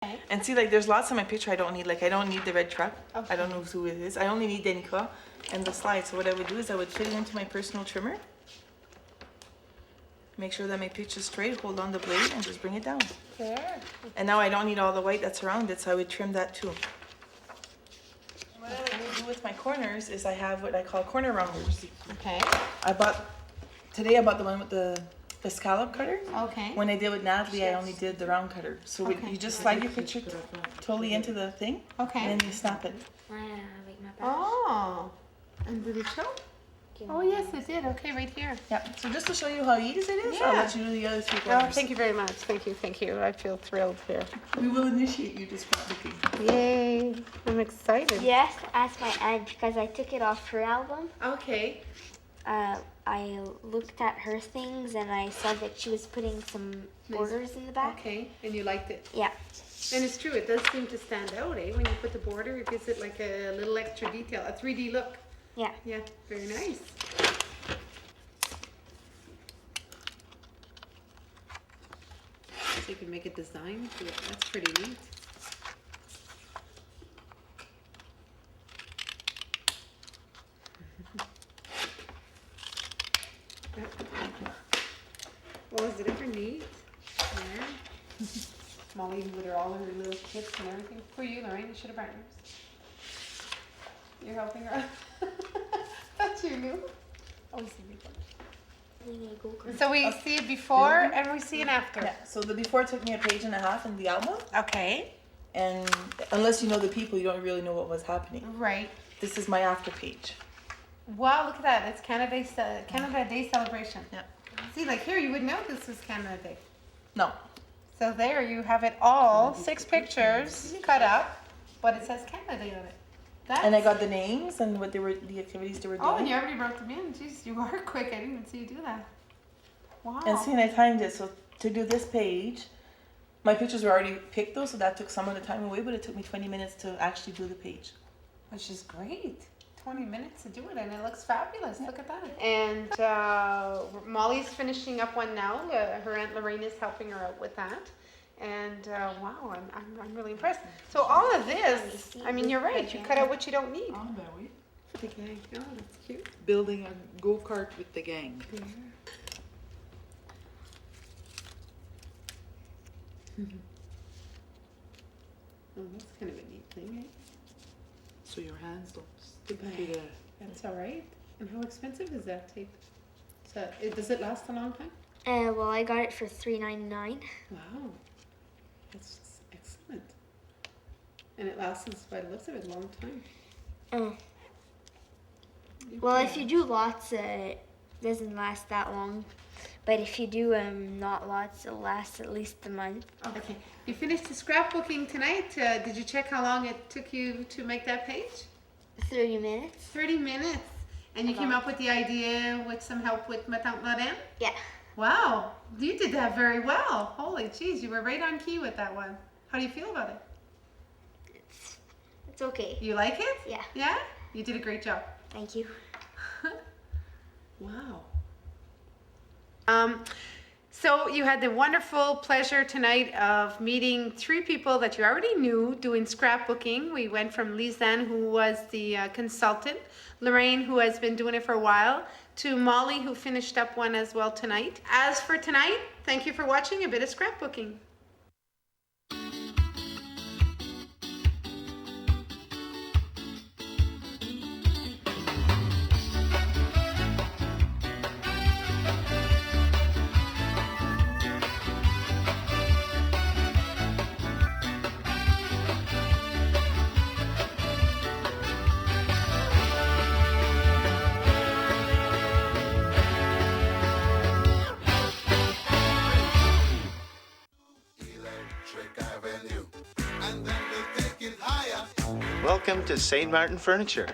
Okay. And see, like, there's lots of my picture I don't need. Like, I don't need the red truck. Okay. I don't know who it is. I only need Denica and the slide. So what I would do is I would fit it into my personal trimmer. Make sure that my picture's straight, hold on the blade, and just bring it down. There. And now I don't need all the white that's around it, so I would trim that too. What I like to do with my corners is I have what I call corner rounders. Okay. Today I bought the one with the scallop cutter. Okay. When I did with Natalie, I only did the round cutter. So Okay. you just slide your picture totally into the thing, Okay. and then you snap it. Oh. And did it show? Oh yes, it did. Okay, right here. Yeah. So just to show you how easy it is, Yeah. I'll let you do the other three Oh, corners. thank you very much. Thank you. Thank you. I feel thrilled here. We will initiate you to scrapbooking. Yay. I'm excited. Yes, ask my aunt because I took it off her album. Okay. I looked at her things and I saw that she was putting some borders in the back. Okay. And you liked it. Yeah. And it's true. It does seem to stand out, eh? When you put the border, it gives it like a little extra detail, a 3D look. Yeah. Yeah. Very nice. So you can make a design to it. That's pretty neat. Well, is it ever neat? Yeah. Molly with all her little kits and everything. For you, Lorraine, you should have brought yours. You're helping her. That's you knew. Oh, we see before. So we see a before and we see an after. Yeah. So the before took me a page and a half in the album, Okay. and unless you know the people, you don't really know what was happening. Right. This is my after page. Wow, look at that. It's Canada Day celebration. Yeah. See, like here, you would know this was Canada Day. No. So there you have it all, 6 pictures cut up, but it says Canada Day on it. That's... And I got the names and what the activities they were doing. Oh, and you already wrote them in. Jeez, you are quick. I didn't even see you do that. Wow. And see, and I timed it. So to do this page, my pictures were already picked though, so that took some of the time away, but it took me 20 minutes to actually do the page. Which is great. 20 minutes to do it, and it looks fabulous. Look at that. And Molly's finishing up one now. Her Aunt Lorraine is helping her out with that. And wow, I'm really impressed. So all of this, I mean, you're right. You cut out what you don't need. Oh, ben oui. The gang. Oh, that's cute. Building a go-kart with the gang. Yeah. Oh, that's kind of a neat thing, eh? So your hands don't stick to the... That's all right. And how expensive is that tape? So, does it last a long time? Well, I got it for $3.99. Wow. That's excellent. And it lasts, by the looks of it, a long time. Well, if you do lots, it doesn't last that long. But if you do not lots, it'll last at least a month. Okay. You finished the scrapbooking tonight. Did you check how long it took you to make that page? 30 minutes. 30 minutes. And you came up with the idea with some help with Ma Tante Lorraine? Yeah. Wow. You did that very well. Holy jeez, you were right on key with that one. How do you feel about it? It's okay. You like it? Yeah. Yeah? You did a great job. Thank you. Wow. So you had the wonderful pleasure tonight of meeting 3 people that you already knew doing scrapbooking. We went from Lisanne, who was the consultant, Lorraine, who has been doing it for a while, to Molly, who finished up one as well tonight. As for tonight, thank you for watching a bit of scrapbooking. Welcome to St. Martin Furniture.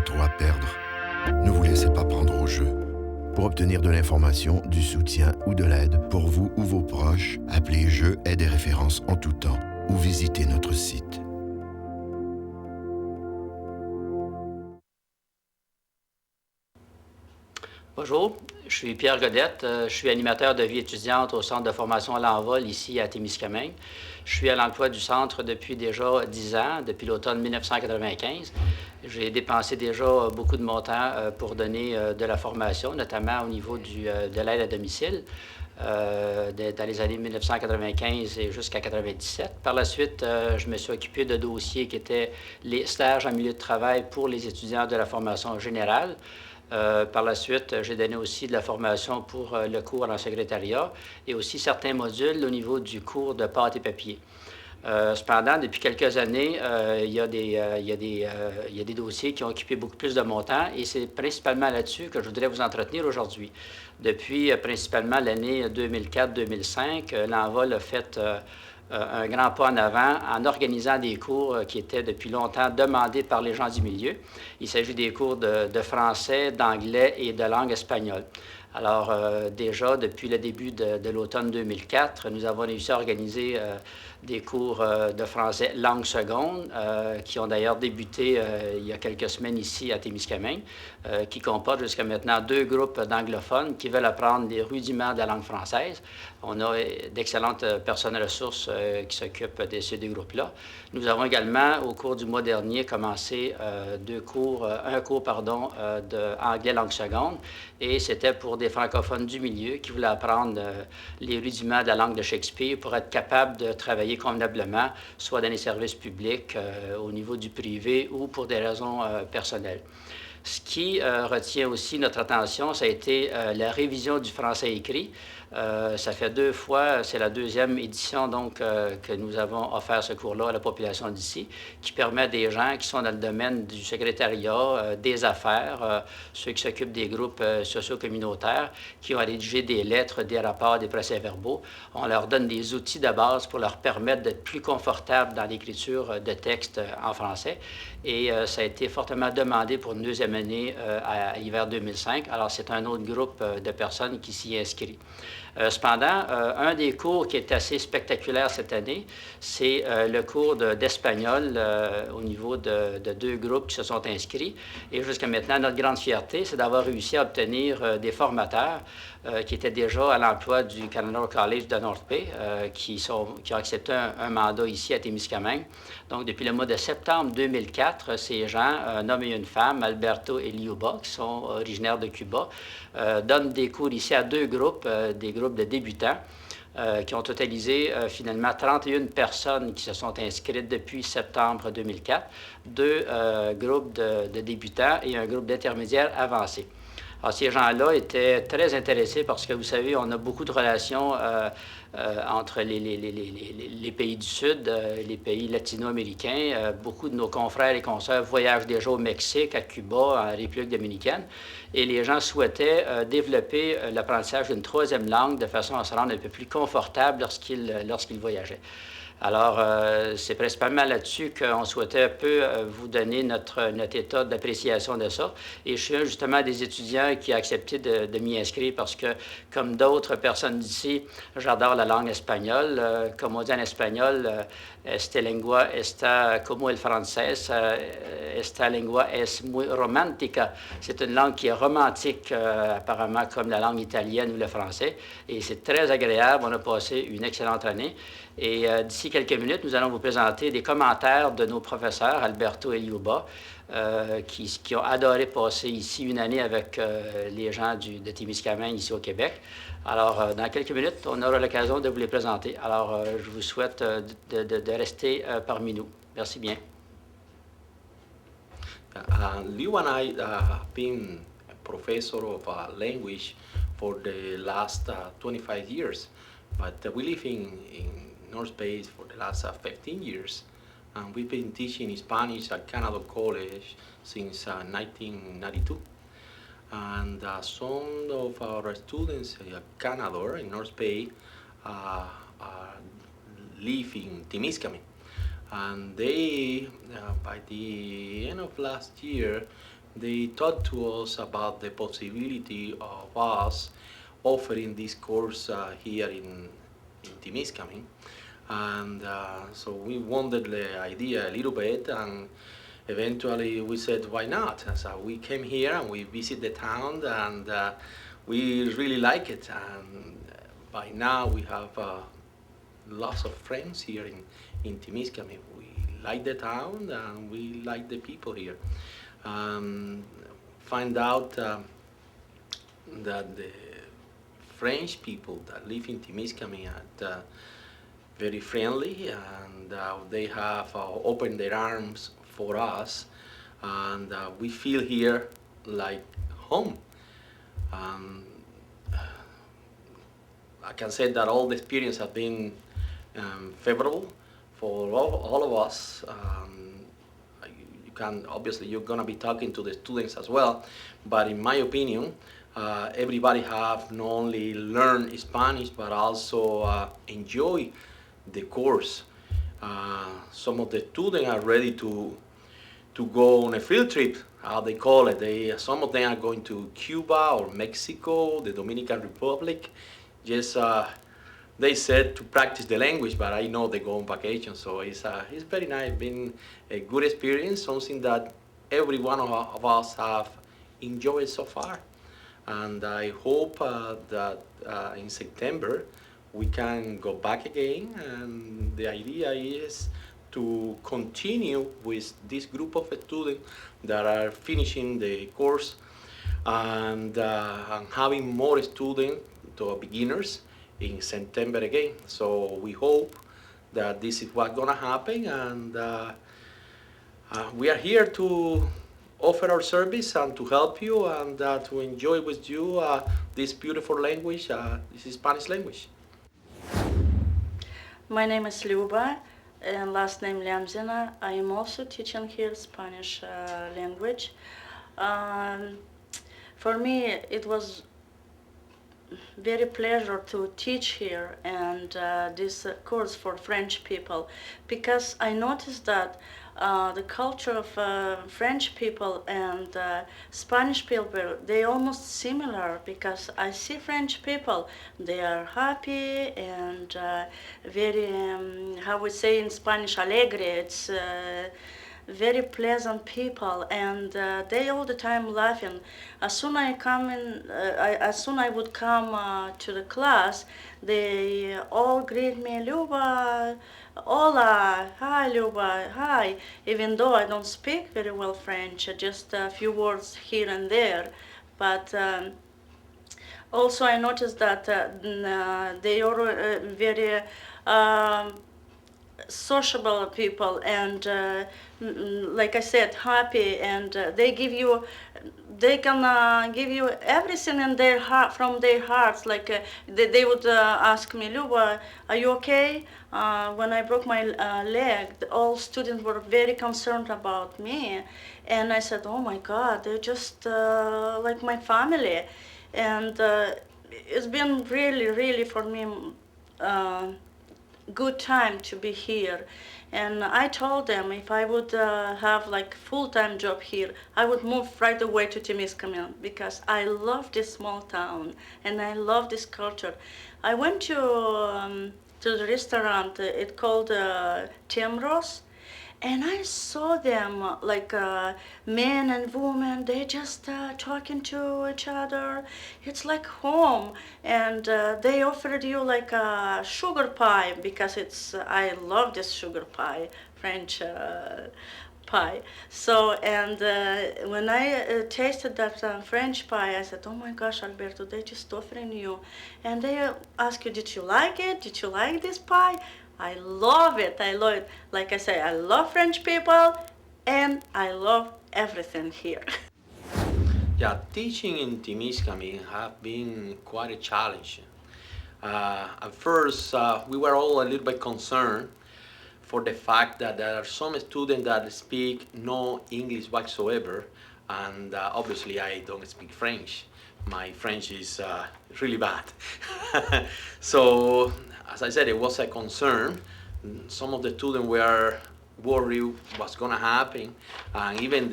trop à perdre? Ne vous laissez pas prendre au jeu. Pour obtenir de l'information, du soutien ou de l'aide pour vous ou vos proches, appelez Jeux, aide et références en tout temps ou visitez notre site. Bonjour, je suis Pierre Godette, je suis animateur de vie étudiante au Centre de formation à l'envol ici à Témiscamingue. Je suis à l'emploi du centre depuis déjà 10 ans, depuis l'automne 1995. J'ai dépensé déjà beaucoup de mon temps pour donner de la formation, notamment au niveau de l'aide à domicile. Dans les années 1995 et jusqu'à 1997. Par la suite, je me suis occupé de dossiers qui étaient les stages en milieu de travail pour les étudiants de la formation générale. Par la suite, j'ai donné aussi de la formation pour le cours en secrétariat et aussi certains modules au niveau du cours de pâte et papier. Cependant, depuis quelques années, il y a des dossiers qui ont occupé beaucoup plus de mon temps et c'est principalement là-dessus que je voudrais vous entretenir aujourd'hui. Depuis principalement l'année 2004-2005, l'Envol a fait un grand pas en avant en organisant des cours qui étaient depuis longtemps demandés par les gens du milieu. Il s'agit des cours de français, d'anglais et de langue espagnole. Alors, déjà, depuis le début de l'automne 2004, nous avons réussi à organiser des cours de français langue seconde, qui ont d'ailleurs débuté il y a quelques semaines ici à Témiscamingue, qui comportent jusqu'à maintenant 2 groupes d'anglophones qui veulent apprendre les rudiments de la langue française. On a d'excellentes personnes ressources qui s'occupent de ces 2 groupes-là. Nous avons également, au cours du mois dernier, commencé un cours d'anglais langue seconde, et c'était pour des francophones du milieu qui voulaient apprendre les rudiments de la langue de Shakespeare pour être capables de travailler convenablement, soit dans les services publics, au niveau du privé ou pour des raisons personnelles. Ce qui retient aussi notre attention, ça a été la révision du français écrit. Ça fait 2 fois, c'est la 2e édition donc que nous avons offert ce cours-là à la population d'ici, qui permet à des gens qui sont dans le domaine du secrétariat, des affaires, ceux qui s'occupent des groupes socio-communautaires, qui ont rédigé des lettres, des rapports, des procès-verbaux. On leur donne des outils de base pour leur permettre d'être plus confortables dans l'écriture de textes en français. Et ça a été fortement demandé pour une 2e année à l'hiver 2005. Alors, c'est un autre groupe de personnes qui s'y inscrit. Cependant, un des cours qui est assez spectaculaire cette année, c'est le cours d'espagnol au niveau de 2 groupes qui se sont inscrits. Et jusqu'à maintenant, notre grande fierté, c'est d'avoir réussi à obtenir des formateurs qui étaient déjà à l'emploi du Canada College de North Bay, qui ont accepté un mandat ici à Témiscamingue. Donc, depuis le mois de septembre 2004, ces gens, un homme et une femme, Alberto et Liuba, qui sont originaires de Cuba, donnent des cours ici à 2 groupes, des groupes de débutants, qui ont totalisé finalement 31 personnes qui se sont inscrites depuis septembre 2004, 2 groupes de débutants et un groupe d'intermédiaires avancés. Alors, ces gens-là étaient très intéressés parce que, vous savez, on a beaucoup de relations entre les pays du Sud, les pays latino-américains. Beaucoup de nos confrères et consoeurs voyagent déjà au Mexique, à Cuba, en République dominicaine. Et les gens souhaitaient développer l'apprentissage d'une 3e langue de façon à se rendre un peu plus confortable lorsqu'ils voyageaient. Alors, c'est principalement là-dessus qu'on souhaitait un peu vous donner notre état d'appréciation de ça. Et je suis justement des étudiants qui a accepté de m'y inscrire parce que, comme d'autres personnes d'ici, j'adore la langue espagnole. Comme on dit en espagnol, esta lengua está como el francés, esta lengua es muy romántica. C'est une langue qui est romantique, apparemment, comme la langue italienne ou le français. Et c'est très agréable. On a passé une excellente année. Et d'ici quelques minutes, nous allons vous présenter des commentaires de nos professeurs, Alberto et Liuba, qui ont adoré passer ici une année avec les gens de Témiscamingue, ici au Québec. Alors, dans quelques minutes, on aura l'occasion de vous les présenter. Alors, je vous souhaite de rester parmi nous. Merci bien. Liu and I have been a professor of language for the last 25 years, but we live in North Bay for the last 15 years, and we've been teaching Spanish at Canada College since 1992. And some of our students at Canada in North Bay live in Témiscamingue. And they, by the end of last year, they talked to us about the possibility of us offering this course here in Timiskaming. And so we wanted the idea a little bit, and eventually we said, why not? And so we came here and we visit the town, and we really like it. And by now we have lots of friends here in Timiskaming. We like the town and we like the people here. Find out that the French people that live in Timiskaming are very friendly, and they have opened their arms for us, and we feel here like home. I can say that all the experience have been favorable for all of us. You can obviously you're gonna be talking to the students as well, but in my opinion, everybody have not only learned Spanish but also enjoy the course. Some of the students are ready to go on a field trip, how they call it. Some of them are going to Cuba or Mexico, the Dominican Republic. Just they said to practice the language, but I know they go on vacation, so it's very nice. Been a good experience, something that every one of us have enjoyed so far. And I hope that in September we can go back again, and the idea is to continue with this group of students that are finishing the course, and having more students to beginners in September again. So we hope that this is what's gonna happen, and we are here to offer our service and to help you and to enjoy with you this beautiful language, this Spanish language. My name is Luba, and last name Lamzina. I am also teaching here Spanish language. For me, it was very pleasure to teach here and this course for French people, because I noticed that the culture of French people and Spanish people, they almost similar, because I see French people, they are happy and very, how we say in Spanish, alegre. It's very pleasant people, and they all the time laughing. As soon as soon I would come to the class, they all greet me, Luba, hola, hi Luba, hi. Even though I don't speak very well French, just a few words here and there, but also I noticed that they are very sociable people, and like I said, happy, and they can give you everything in their heart, from their hearts. Like they would ask me, Luba, are you okay? When I broke my leg, all students were very concerned about me, and I said, oh my God, they're just like my family. And it's been really, really for me good time to be here. And I told them if I would have like full-time job here, I would move right away to Timiskaming, because I love this small town and I love this culture. I went to the restaurant, it called Timros, and I saw them like men and women, they just talking to each other. It's like home, and they offered you like a sugar pie, because I love this sugar pie, French pie. So, and when I tasted that French pie, I said, oh my gosh, Alberto, they just offering you. And they ask you, did you like it? Did you like this pie? I love it. I love it. Like I say, I love French people, and I love everything here. Yeah, teaching in Timiskaming have been quite a challenge. At first, we were all a little bit concerned for the fact that there are some students that speak no English whatsoever, and obviously I don't speak French. My French is really bad. So, as I said, it was a concern. Some of the students were worried what's gonna happen, and even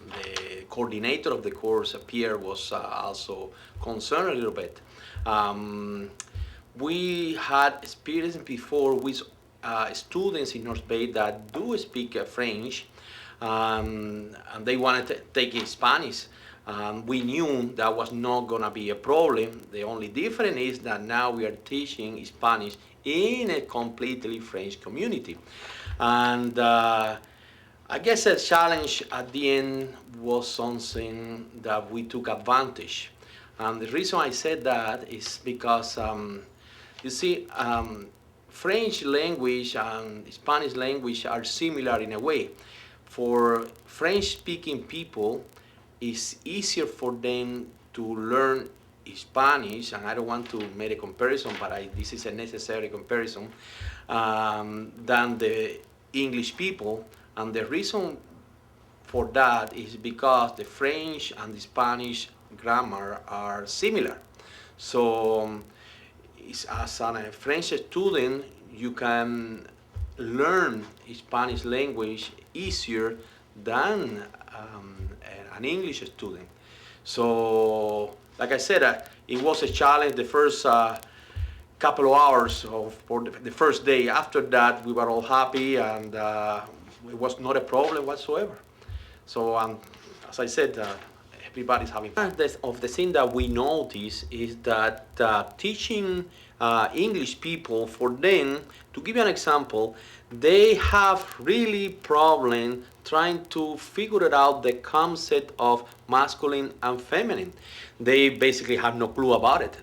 the coordinator of the course, Pierre, was also concerned a little bit. We had experience before with students in North Bay that do speak French, and they wanted to take Spanish. We knew that was not going to be a problem. The only difference is that now we are teaching Spanish in a completely French community. And I guess the challenge at the end was something that we took advantage. And the reason I said that is because, you see, French language and Spanish language are similar in a way. For French-speaking people, it's easier for them to learn Spanish, and I don't want to make a comparison, but this is a necessary comparison, than the English people. And the reason for that is because the French and the Spanish grammar are similar. So as a French student, you can learn Spanish language easier than an English student. So, like I said, it was a challenge the first couple of hours for the first day. After that, we were all happy, and it was not a problem whatsoever. So, as I said, everybody's having fun. Of the thing that we notice is that teaching English people, for them, to give you an example, they have really problem trying to figure out the concept of masculine and feminine. They basically have no clue about it.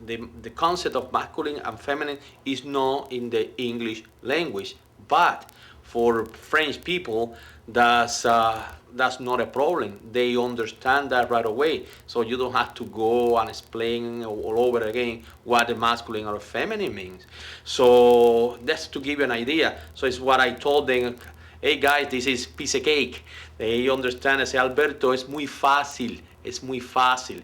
The concept of masculine and feminine is not in the English language, but for French people, that's not a problem. They understand that right away. So you don't have to go and explain all over again what the masculine or feminine means. So that's to give you an idea. So it's what I told them, hey guys, this is piece of cake. They understand. I say, Alberto, es muy fácil. Es muy fácil.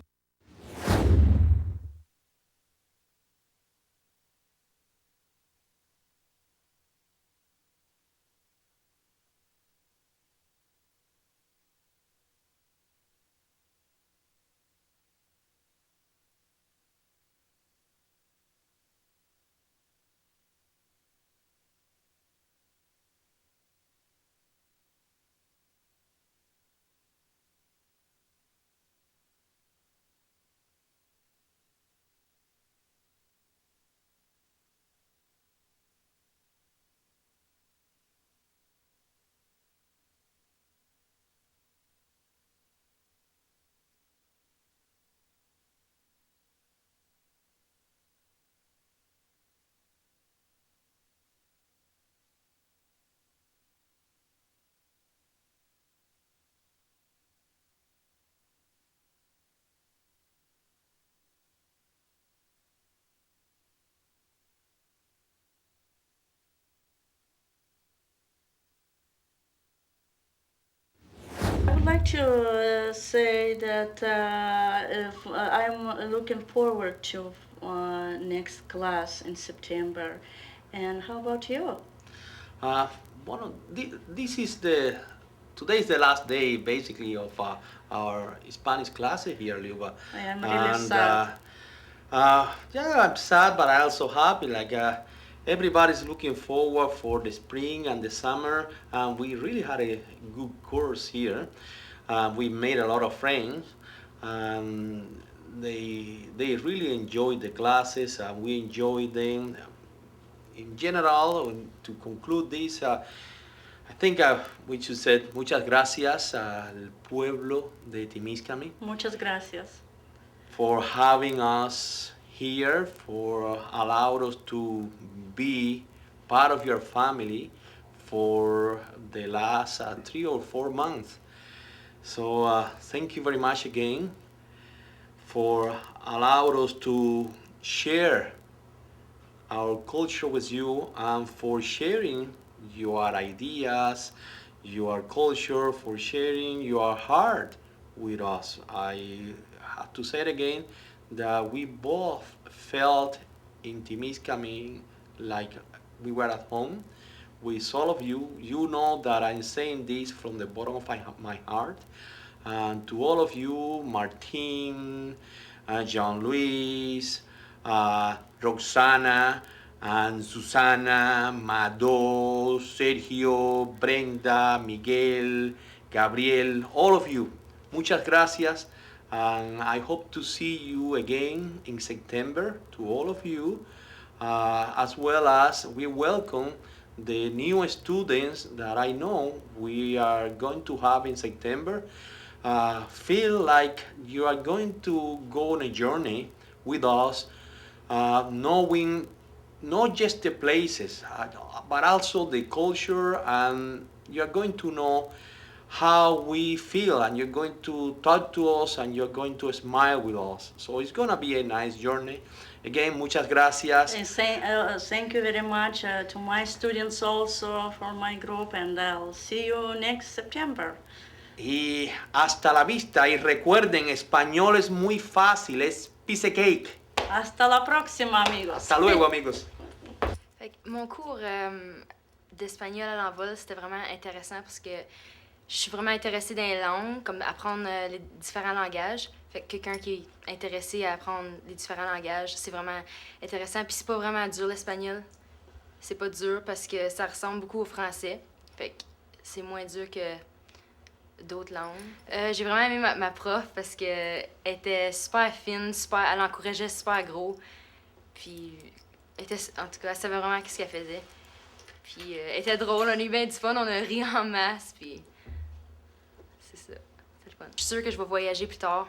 I would like to say that if, I'm looking forward to next class in September. And how about you? Bueno, this is today is the last day basically of our Spanish class here, Luba. I am really sad. Yeah, I'm sad, but I'm also happy. Like everybody's looking forward for the spring and the summer, and we really had a good course here. We made a lot of friends. They really enjoyed the classes, and we enjoyed them. In general, to conclude this, I think we should say muchas gracias al pueblo de Timiscami Muchas gracias. for having us here, for allowing us to be part of your family for the last 3 or 4 months. So thank you very much again for allowing us to share our culture with you and for sharing your ideas, your culture, for sharing your heart with us. I have to say it again that we both felt in Timiscami like we were at home with all of you. You know that I'm saying this from the bottom of my heart. And to all of you, Martin, Jean-Louis, Roxana, and Susana, Mado, Sergio, Brenda, Miguel, Gabriel, all of you, muchas gracias. And I hope to see you again in September, to all of you, as well as we welcome the new students that I know we are going to have in September. Feel like you are going to go on a journey with us, knowing not just the places, but also the culture, and you're going to know how we feel, and you're going to talk to us, and you're going to smile with us. So it's going to be a nice journey. Again, muchas gracias. And thank you very much to my students also for my group, and I'll see you next September. Y hasta la vista. Y recuerden, español es muy fácil, es piece of cake. Hasta la próxima, amigos. Hasta luego, amigos. Fait que mon cours d'espagnol à l'envol, c'était vraiment intéressant parce que je suis vraiment intéressée dans les langues, comme apprendre les différents langages. Fait que quelqu'un qui est intéressé à apprendre les différents langages, c'est vraiment intéressant. Puis c'est pas vraiment dur l'espagnol. C'est pas dur parce que ça ressemble beaucoup au français. Fait que c'est moins dur que d'autres langues. J'ai vraiment aimé ma prof parce qu'elle était super fine, elle encourageait super gros. Puis, en tout cas, elle savait vraiment ce qu'elle faisait. Puis, elle était drôle, on a eu bien du fun, on a ri en masse. Puis, c'est ça, c'est le fun. Je suis sûre que je vais voyager plus tard.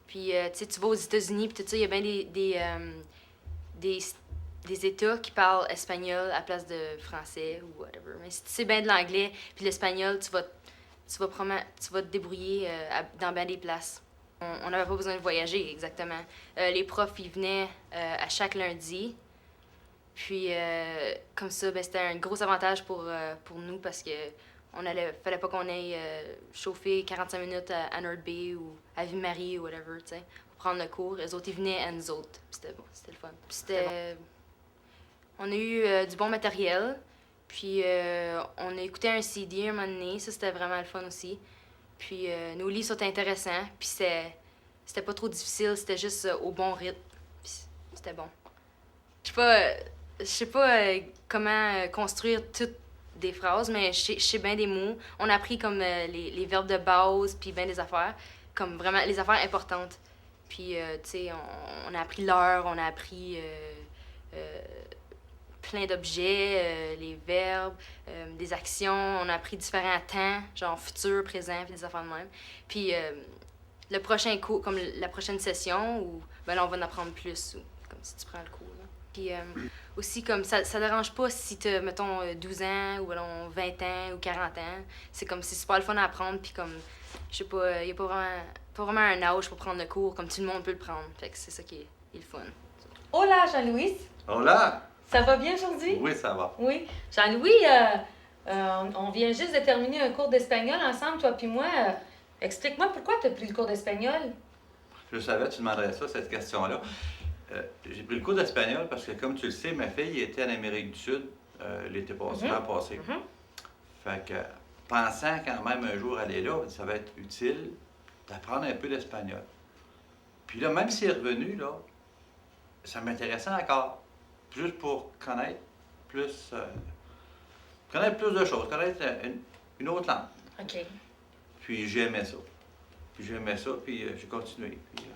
Puis, tu sais, tu vas aux États-Unis, puis tout ça, il y a bien des États qui parlent espagnol à la place de français ou whatever. Mais si tu sais bien de l'anglais puis l'espagnol, tu vas te débrouiller dans bien des places. On n'avait pas besoin de voyager, exactement. Les profs, ils venaient à chaque lundi. Puis, comme ça, ben, c'était un gros avantage pour nous parce que fallait pas qu'on aille chauffer 45 minutes à North Bay ou à Ville-Marie ou whatever, tu sais, pour prendre le cours. Les autres, ils venaient à nous autres. Puis c'était bon, c'était le fun. Puis on a eu du bon matériel. Puis on a écouté un CD un moment donné, ça c'était vraiment le fun aussi. Puis nos livres sont intéressants, puis c'était pas trop difficile, c'était juste au bon rythme. Puis c'était bon. Je sais pas comment construire toutes des phrases, mais je sais bien des mots. On a appris comme les verbes de base, puis bien des affaires, comme vraiment les affaires importantes. Puis tu sais, on a appris l'heure, on a appris plein d'objets, les verbes, des actions. On a appris différents temps, genre futur, présent, puis des affaires de même. Puis le prochain cours, comme la prochaine session, où ben là, on va en apprendre plus, ou, comme si tu prends le cours. Là. Puis aussi, comme ça dérange pas si tu as, mettons, 12 ans, ou alors 20 ans, ou 40 ans. C'est comme, c'est super le fun à apprendre, puis comme, je sais pas, il y a pas vraiment un âge pour prendre le cours, comme tout le monde peut le prendre. Fait que c'est ça qui est le fun. Hola, Jean-Louis. Hola! Ça va bien aujourd'hui? Oui, ça va. Oui. Jean-Louis, on vient juste de terminer un cours d'espagnol ensemble, toi puis moi. Explique-moi pourquoi tu as pris le cours d'espagnol? Je savais que tu demanderais ça, cette question-là. J'ai pris le cours d'espagnol parce que, comme tu le sais, ma fille était en Amérique du Sud l'été passé, l'an passé. Fait que, pensant quand même un jour aller là, ça va être utile d'apprendre un peu d'espagnol. Puis là, même s'il est revenu, là, ça m'intéressait encore. Juste pour connaître plus de choses, connaître une autre langue. OK. Puis j'aimais ça. Puis j'ai continué. Puis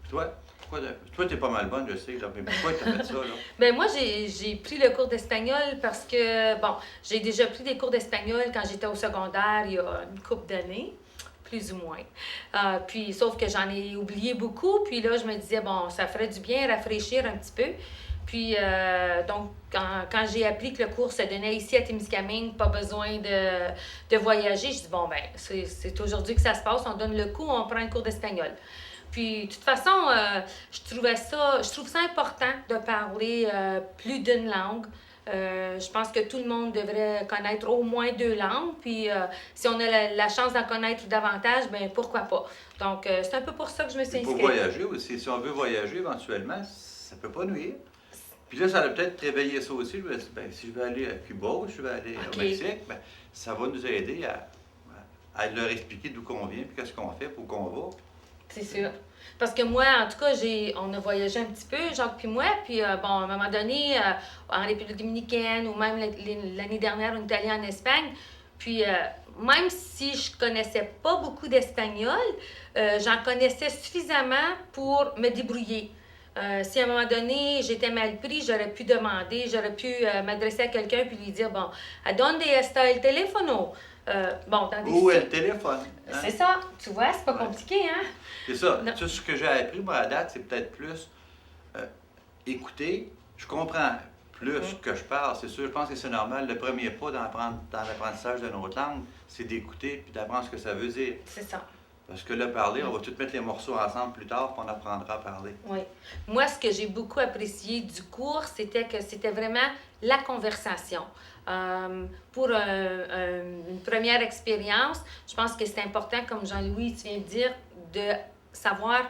toi? Toi, t'es pas mal bonne, je sais, là, mais pourquoi t'as fait ça, là? Ben moi, j'ai pris le cours d'espagnol parce que, bon, j'ai déjà pris des cours d'espagnol quand j'étais au secondaire il y a une couple d'années, plus ou moins. Puis, sauf que j'en ai oublié beaucoup, puis là, je me disais, bon, ça ferait du bien rafraîchir un petit peu. Puis, donc, quand j'ai appris que le cours se donnait ici à Témiscamingue, pas besoin de voyager, je dis, bon, ben, c'est aujourd'hui que ça se passe, on donne le coup, on prend un cours d'espagnol. Puis, de toute façon, je trouve ça important de parler plus d'une langue. Je pense que tout le monde devrait connaître au moins 2 langues. Puis, si on a la chance d'en connaître davantage, ben pourquoi pas. Donc, c'est un peu pour ça que je me suis inscrite. Pour voyager aussi. Si on veut voyager éventuellement, ça peut pas nuire. Puis là, ça va peut-être réveiller ça aussi. Je me dis, ben, si je vais aller à Cuba ou si je vais aller au Mexique, ben, ça va nous aider à leur expliquer d'où qu'on vient, puis qu'est-ce qu'on fait, pour où qu'on va. C'est sûr. Parce que moi, en tout cas, on a voyagé un petit peu, Jacques puis moi, puis bon, à un moment donné, en République dominicaine ou même l'année dernière, on est allé en Espagne, puis même si je connaissais pas beaucoup d'espagnol, j'en connaissais suffisamment pour me débrouiller. Si à un moment donné, j'étais mal pris, j'aurais pu demander, j'aurais pu m'adresser à quelqu'un puis lui dire, bon, ¿a dónde está el teléfono? Bon, dans des Où est le téléphone? Hein? C'est ça, tu vois, c'est pas Ouais. compliqué, hein? C'est ça. Non. Tout ce que j'ai appris, moi, à date, c'est peut-être plus écouter. Je comprends plus que je parle, c'est sûr. Je pense que c'est normal. Le premier pas dans l'apprentissage d'une autre langue, c'est d'écouter puis d'apprendre ce que ça veut dire. C'est ça. Parce que là, parler, on va tout mettre les morceaux ensemble plus tard, puis on apprendra à parler. Oui. Moi, ce que j'ai beaucoup apprécié du cours, c'était que c'était vraiment la conversation. Pour une première expérience, je pense que c'est important, comme Jean-Louis tu viens de dire, de savoir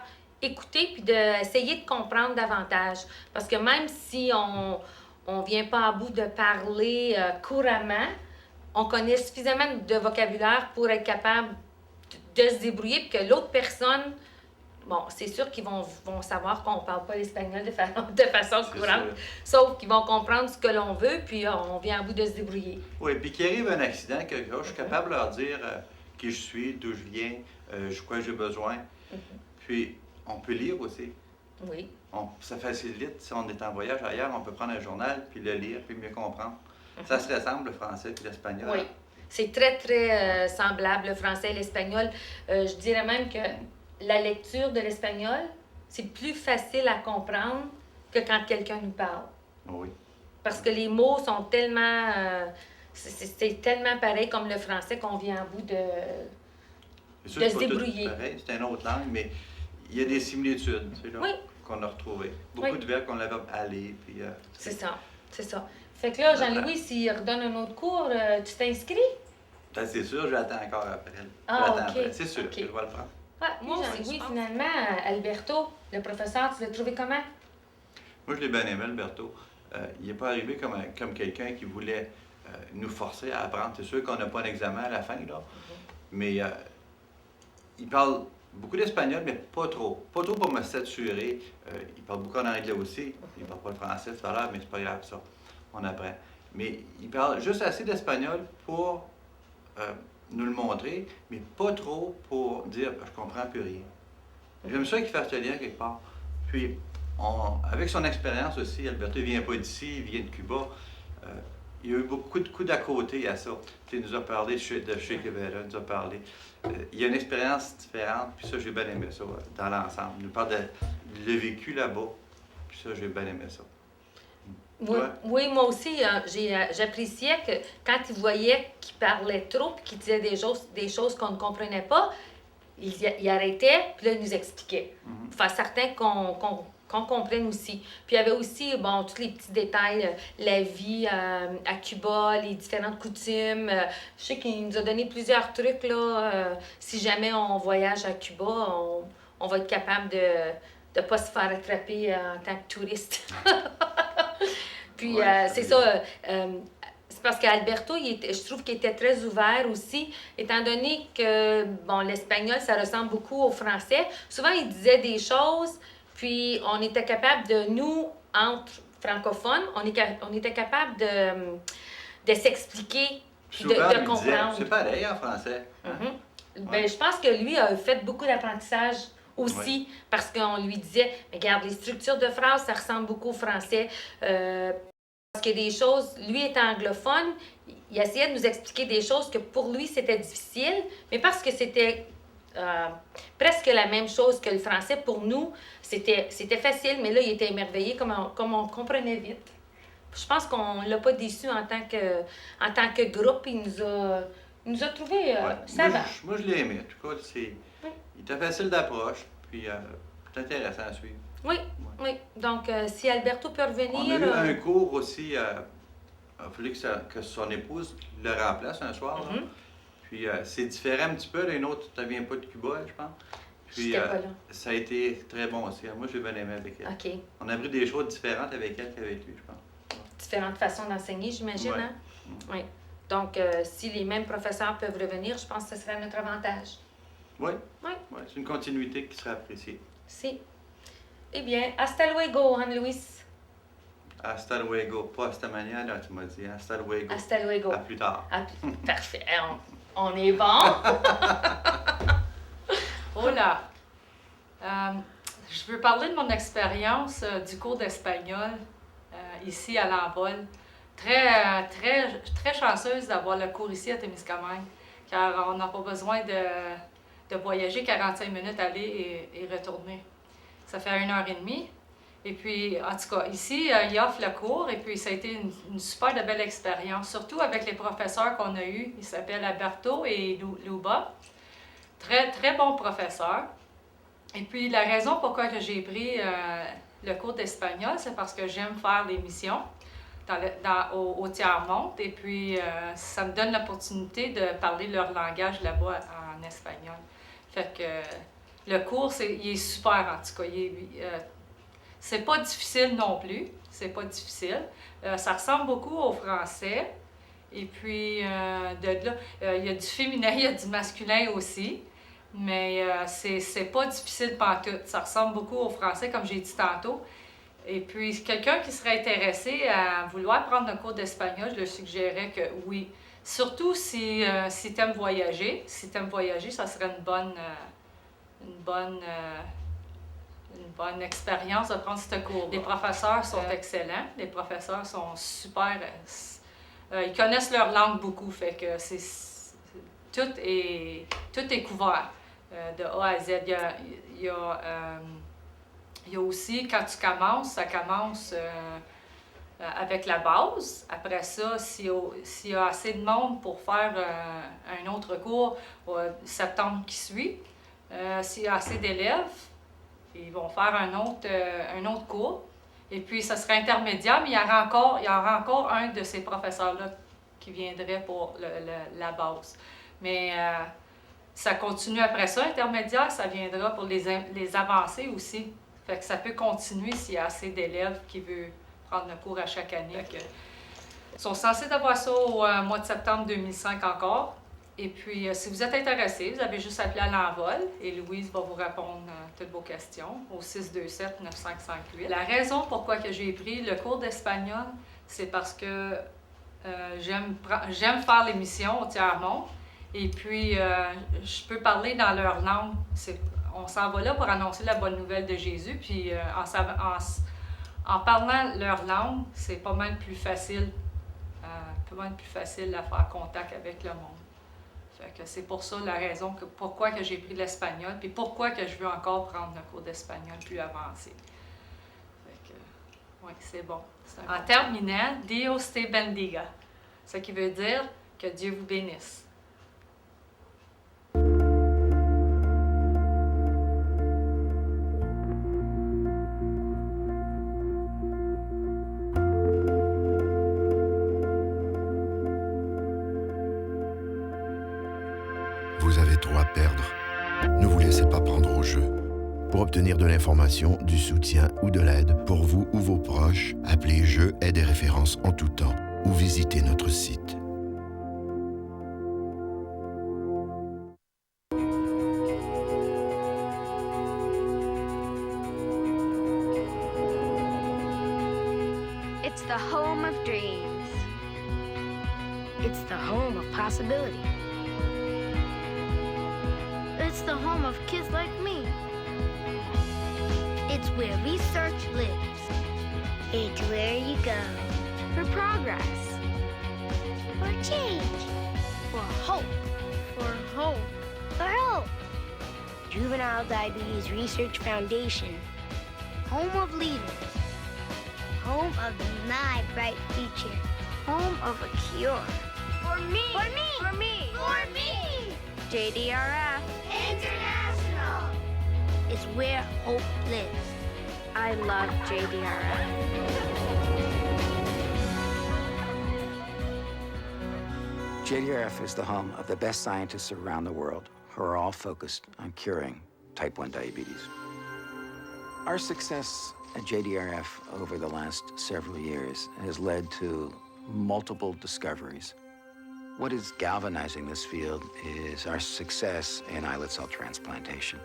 écouter puis d'essayer de comprendre davantage. Parce que même si on ne vient pas à bout de parler couramment, on connaît suffisamment de vocabulaire pour être capable de se débrouiller, puis que l'autre personne, bon, c'est sûr qu'ils vont savoir qu'on ne parle pas l'espagnol de façon courante, sauf qu'ils vont comprendre ce que l'on veut, puis on vient à bout de se débrouiller. Oui, puis qu'il arrive un accident, quelque chose, je suis capable de leur dire qui je suis, d'où je viens, quoi j'ai besoin. Puis, on peut lire aussi. Oui. Ça facilite. Si on est en voyage ailleurs, on peut prendre un journal, puis le lire, puis mieux comprendre. Ça se ressemble, le français puis l'espagnol. Oui. C'est très, très semblable, le français et l'espagnol. Je dirais même que la lecture de l'espagnol, c'est plus facile à comprendre que quand quelqu'un nous parle. Oui. Parce que les mots sont tellement... c'est tellement pareil comme le français qu'on vient à bout de C'est sûr que se c'est pas débrouiller. tout pareil, c'est une autre langue, mais il y a des similitudes, c'est là, Oui. qu'on a retrouvées. Beaucoup Oui. de verbes qu'on avait aller, puis... C'est ça, c'est ça. Fait que là, Jean-Louis, s'il redonne un autre cours, tu t'inscris? Ben, c'est sûr, j'attends encore après. Ah, J'attends OK. après. C'est sûr, OK. je vais le prendre. Ouais, moi aussi, oui, finalement, Alberto, le professeur, tu l'as trouvé comment? Moi, je l'ai bien aimé, Alberto. Il n'est pas arrivé comme quelqu'un qui voulait nous forcer à apprendre. C'est sûr qu'on n'a pas un examen à la fin, là. Mais il parle beaucoup d'espagnol, mais pas trop. Pas trop pour me saturer. Il parle beaucoup en anglais aussi. Il ne parle pas le français tout à l'heure, mais c'est pas grave, ça. On apprend. Mais il parle juste assez d'espagnol pour nous le montrer, mais pas trop pour dire « je comprends plus rien ». J'aime ça qu'il fasse le lien quelque part. Puis, avec son expérience aussi, Alberto ne vient pas d'ici, il vient de Cuba. Il y a eu beaucoup de coups d'à côté à ça. Il nous a parlé de Che Guevara, il nous a parlé. Il y a une expérience différente, puis ça, j'ai bien aimé ça, dans l'ensemble. Il nous parle de le vécu là-bas, puis ça, j'ai bien aimé ça. Oui, oui, moi aussi, j'appréciais que quand il voyait qu'il parlait trop puis qu'il disait des choses qu'on ne comprenait pas, il arrêtait, puis là, il nous expliquait. Pour faire certain qu'on comprenne aussi. Puis il y avait aussi, bon, tous les petits détails, la vie à Cuba, les différentes coutumes. Je sais qu'il nous a donné plusieurs trucs, là. Si jamais on voyage à Cuba, on va être capable de ne pas se faire attraper en tant que touriste. Puis c'est ça, c'est parce qu'Alberto, je trouve qu'il était très ouvert aussi, étant donné que, bon, l'espagnol, ça ressemble beaucoup au français. Souvent, il disait des choses, puis on était capable de, nous, entre francophones, on était capable de s'expliquer, de comprendre. C'est pareil en français. Ben, je pense que lui a fait beaucoup d'apprentissage aussi, parce qu'on lui disait, mais regarde, les structures de phrases, ça ressemble beaucoup au français. Parce que des choses, lui étant anglophone, il essayait de nous expliquer des choses que pour lui c'était difficile, mais parce que c'était presque la même chose que le français, pour nous, c'était facile, mais là, il était émerveillé comme on comprenait vite. Je pense qu'on ne l'a pas déçu en tant que groupe, il nous a trouvé, ça va. Moi, je l'ai aimé, en tout cas, il était facile d'approche, puis c'est intéressant à suivre. Oui, oui. Donc, si Alberto peut revenir... On a eu un cours aussi, il a fallu que son épouse le remplace un soir. Là. Puis c'est différent un petit peu. Là, une autre, tu ne viens pas de Cuba, je pense. Puis pas là. ça a été très bon aussi. Moi, j'ai bien aimé avec elle. OK. On a appris des choses différentes avec elle qu'avec lui, je pense. Différentes façons d'enseigner, j'imagine, Ouais. hein? Oui. Donc, si les mêmes professeurs peuvent revenir, je pense que ce serait à notre avantage. Oui. Oui. Ouais, c'est une continuité qui serait appréciée. Si. Eh bien, hasta luego, Anne-Louise. Hasta luego. Pas hasta mañana, tu m'as dit. Hasta luego. Hasta luego. À plus tard. Parfait. On est bon. Hola. Je veux parler de mon expérience du cours d'espagnol ici à l'Envol. Très chanceuse d'avoir le cours ici à Témiscamingue, car on n'a pas besoin de voyager 45 minutes aller et retourner. Ça fait 1h30. Et puis, en tout cas, ici, ils offrent le cours et puis ça a été une super de belle expérience, surtout avec les professeurs qu'on a eus. Ils s'appellent Alberto et Luba. Très bons professeurs. Et puis, la raison pourquoi que j'ai pris le cours d'espagnol, c'est parce que j'aime faire des missions au tiers-monde. Et puis, ça me donne l'opportunité de parler leur langage là-bas en espagnol. Fait que le cours, il est super en tout cas. C'est pas difficile non plus. C'est pas difficile. Ça ressemble beaucoup au français. Et puis, de là, il y a du féminin, il y a du masculin aussi. Mais c'est pas difficile pantoute. Ça ressemble beaucoup au français, comme j'ai dit tantôt. Et puis, quelqu'un qui serait intéressé à vouloir prendre un cours d'espagnol, je lui suggérerais que oui. Surtout si tu aimes voyager. Si tu aimes voyager, ça serait une bonne expérience de prendre ce cours. Les professeurs sont excellents. Les professeurs sont super. Ils connaissent leur langue beaucoup. Fait que tout est couvert de A à Z. Il y a aussi, quand tu commences, ça commence avec la base. Après ça, s'il y a assez de monde pour faire un autre cours au septembre qui suit, s'il y a assez d'élèves, ils vont faire un autre cours. Et puis, ça serait intermédiaire, mais il y aura encore un de ces professeurs-là qui viendrait pour la base. Mais ça continue après ça. Intermédiaire, ça viendra pour les avancées aussi. Fait que ça peut continuer s'il y a assez d'élèves qui veulent prendre le cours à chaque année. Ils sont censés avoir ça au mois de septembre 2005 encore. Et puis, si vous êtes intéressé, vous avez juste appelé à l'envol et Louise va vous répondre à toutes vos questions au 627-9558. La raison pourquoi que j'ai pris le cours d'espagnol, c'est parce que j'aime faire l'émission au tiers-monde. Et puis, je peux parler dans leur langue. On s'en va là pour annoncer la bonne nouvelle de Jésus. Puis, en parlant leur langue, c'est pas mal plus facile. À faire contact avec le monde. Fait que c'est pour ça la raison pourquoi que j'ai pris l'espagnol. Puis pourquoi que je veux encore prendre le cours d'espagnol plus avancé. Fait que, oui, c'est bon. En terminant, Dios te bendiga. Ce qui veut dire que Dieu vous bénisse. Vous avez trop à perdre. Ne vous laissez pas prendre au jeu. Pour obtenir de l'information, du soutien ou de l'aide pour vous ou vos proches, appelez Jeux, aide et références en tout temps ou visitez notre site. It's the home of dreams. It's the home of possibility. It's the home of kids like me. It's where research lives. It's where you go for progress, for change, for hope, for hope, for hope. Juvenile Diabetes Research Foundation, home of leaders, home of my bright future, home of a cure. For me! For me! For me! For me! JDRF International is where hope lives. I love JDRF. JDRF is the home of the best scientists around the world who are all focused on curing type 1 diabetes. Our success at JDRF over the last several years has led to multiple discoveries. What is galvanizing this field is our success in islet cell transplantation.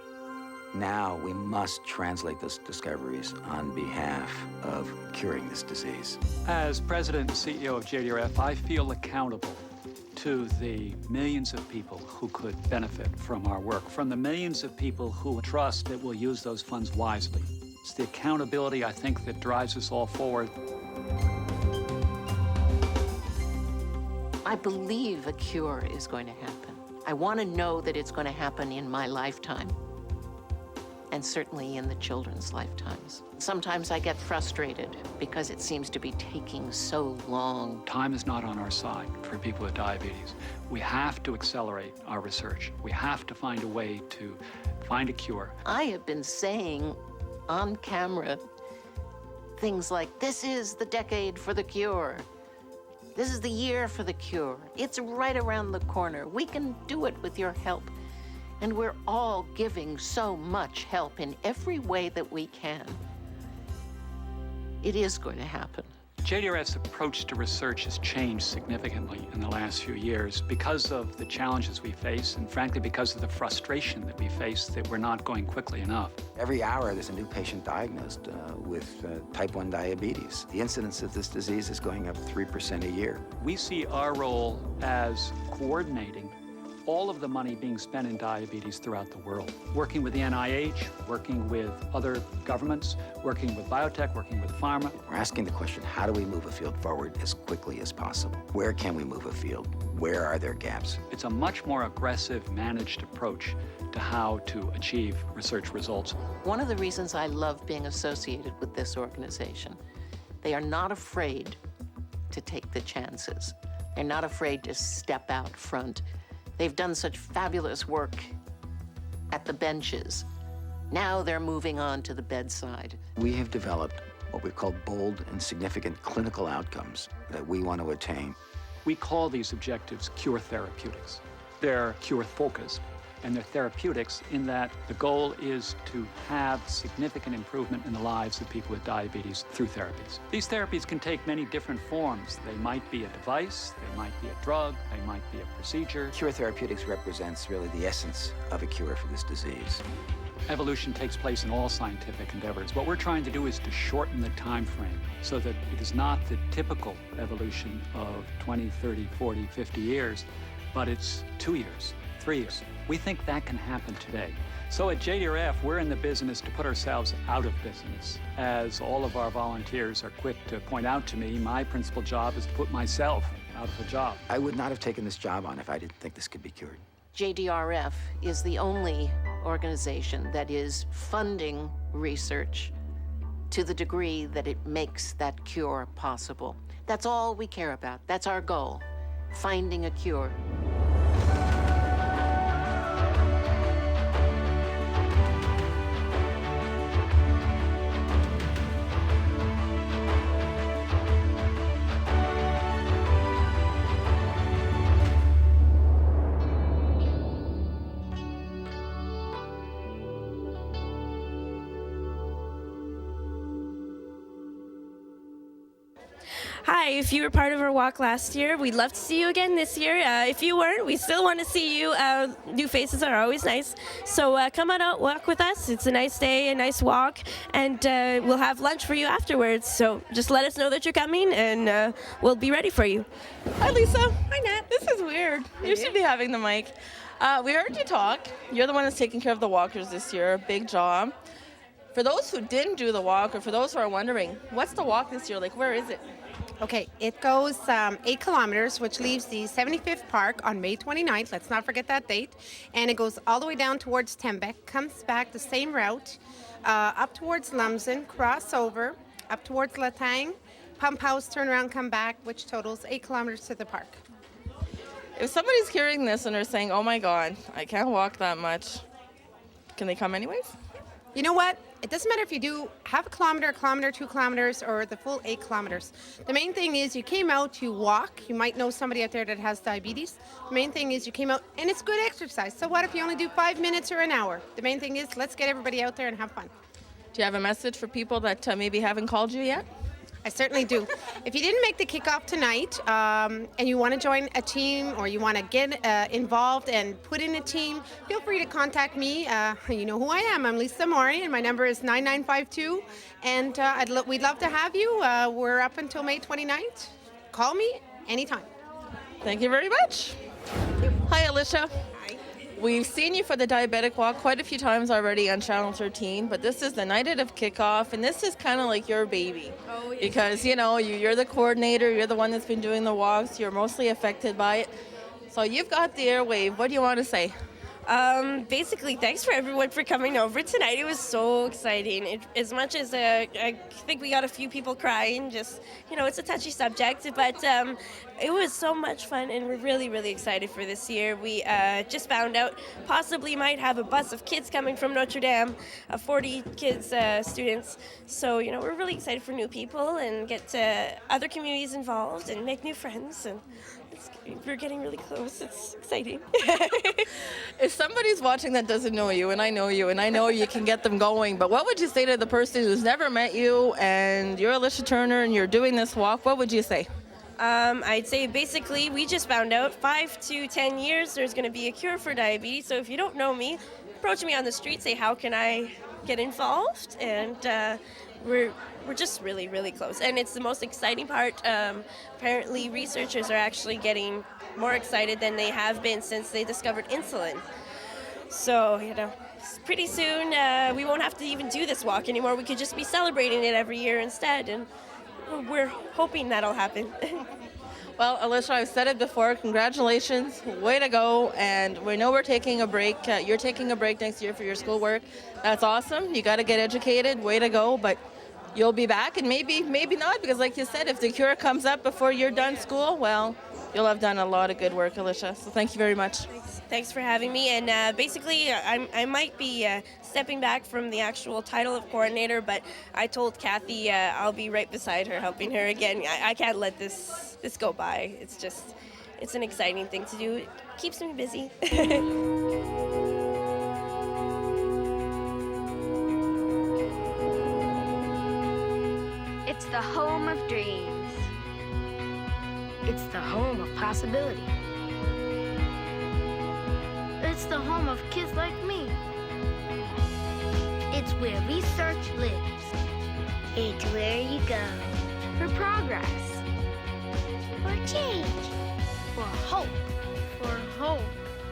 Now we must translate those discoveries on behalf of curing this disease. As president and CEO of JDRF, I feel accountable to the millions of people who could benefit from our work, from the millions of people who trust that we'll use those funds wisely. It's the accountability, I think, that drives us all forward. I believe a cure is going to happen. I want to know that it's going to happen in my lifetime, and certainly in the children's lifetimes. Sometimes I get frustrated because it seems to be taking so long. Time is not on our side for people with diabetes. We have to accelerate our research. We have to find a way to find a cure. I have been saying on camera things like, this is the decade for the cure. This is the year for the cure. It's right around the corner. We can do it with your help. And we're all giving so much help in every way that we can. It is going to happen. JDRF's approach to research has changed significantly in the last few years because of the challenges we face and frankly because of the frustration that we face that we're not going quickly enough. Every hour there's a new patient diagnosed with type 1 diabetes. The incidence of this disease is going up 3% a year. We see our role as coordinating all of the money being spent in diabetes throughout the world. Working with the NIH, working with other governments, working with biotech, working with pharma. We're asking the question, how do we move a field forward as quickly as possible? Where can we move a field? Where are there gaps? It's a much more aggressive, managed approach to how to achieve research results. One of the reasons I love being associated with this organization, they are not afraid to take the chances. They're not afraid to step out front. They've done such fabulous work at the benches. Now they're moving on to the bedside. We have developed what we call bold and significant clinical outcomes that we want to attain. We call these objectives cure therapeutics. They're cure focused, and they're therapeutics in that the goal is to have significant improvement in the lives of people with diabetes through therapies. These therapies can take many different forms. They might be a device, they might be a drug, they might be a procedure. Cure therapeutics represents really the essence of a cure for this disease. Evolution takes place in all scientific endeavors. What we're trying to do is to shorten the time frame so that it is not the typical evolution of 20, 30, 40, 50 years, but it's 2 years, 3 years. We think that can happen today. So at JDRF, we're in the business to put ourselves out of business. As all of our volunteers are quick to point out to me, my principal job is to put myself out of a job. I would not have taken this job on if I didn't think this could be cured. JDRF is the only organization that is funding research to the degree that it makes that cure possible. That's all we care about. That's our goal, finding a cure. Hi, if you were part of our walk last year, we'd love to see you again this year. If you weren't, we still want to see you. New faces are always nice. So come on out, walk with us. It's a nice day, a nice walk, and we'll have lunch for you afterwards. So just let us know that you're coming, and we'll be ready for you. Hi, Lisa. Hi, Nat. This is weird. You should be having the mic. We heard you talk. You're the one that's taking care of the walkers this year. Big job. For those who didn't do the walk, or for those who are wondering, what's the walk this year? Like, where is it? Okay, it goes 8 kilometers, which leaves the 75th Park on May 29th. Let's not forget that date. And it goes all the way down towards Tembec, comes back the same route, up towards Lumsden, cross over, up towards Latang, pump house, turn around, come back, which totals 8 kilometers to the park. If somebody's hearing this and they're saying, oh my God, I can't walk that much, can they come anyways? You know what? It doesn't matter if you do half a kilometer, 2 kilometers, or the full 8 kilometers. The main thing is you came out to walk. You might know somebody out there that has diabetes. The main thing is you came out, and it's good exercise. So what if you only do 5 minutes or an hour? The main thing is let's get everybody out there and have fun. Do you have a message for people that maybe haven't called you yet? I certainly do. If you didn't make the kickoff tonight and you want to join a team or you want to get involved and put in a team, feel free to contact me. You know who I am. I'm Lisa Mori, and my number is 9952. And we'd love to have you. We're up until May 29th. Call me anytime. Thank you very much. Hi, Alicia. We've seen you for the diabetic walk quite a few times already on Channel 13, but this is the night of kickoff, and this is kind of like your baby. Oh, yes. Because, you know, you're the coordinator, you're the one that's been doing the walks, you're mostly affected by it. So you've got the airwave. What do you want to say? Basically, thanks for everyone for coming over tonight. It was so exciting. As much as I think we got a few people crying, just, you know, it's a touchy subject, but it was so much fun, and we're really, really excited for this year. We just found out possibly might have a bus of kids coming from Notre Dame, 40 kids, students. So, you know, we're really excited for new people and get other communities involved and make new friends, and we're getting really close. It's exciting. If somebody's watching that doesn't know you, and I know you, and I know you can get them going, but what would you say to the person who's never met you and you're Alicia Turner and you're doing this walk? What would you say? I'd say basically we just found out 5 to 10 years there's going to be a cure for diabetes. So if you don't know me, approach me on the street, say how can I get involved, and we're just really, really close. And it's the most exciting part. Apparently researchers are actually getting more excited than they have been since they discovered insulin. So, you know, pretty soon we won't have to even do this walk anymore. We could just be celebrating it every year instead, and we're hoping that'll happen. Well, Alicia, I've said it before. Congratulations. Way to go. And we know we're taking a break. You're taking a break next year for your schoolwork. That's awesome. You got to get educated. Way to go. But you'll be back, and maybe not, because like you said, if the cure comes up before you're done school, well, you'll have done a lot of good work, Alicia. So thank you very much. Thanks for having me. And basically, I might be stepping back from the actual title of coordinator, but I told Kathy I'll be right beside her, helping her again. I can't let this go by. It's an exciting thing to do. It keeps me busy. It's the home of dreams. It's the home of possibility. It's the home of kids like me. It's where research lives. It's where you go for progress, for change, for hope, for hope,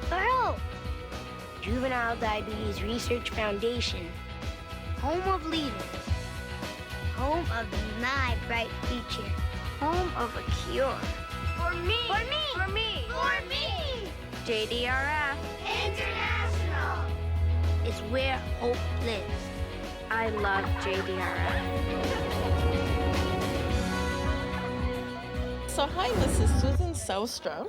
for hope. Juvenile Diabetes Research Foundation, home of leaders, home of my bright future, home of a cure. For me! For me! For me! For me! JDRF International is where hope lives. I love JDRF. So hi, this is Susan Soustra,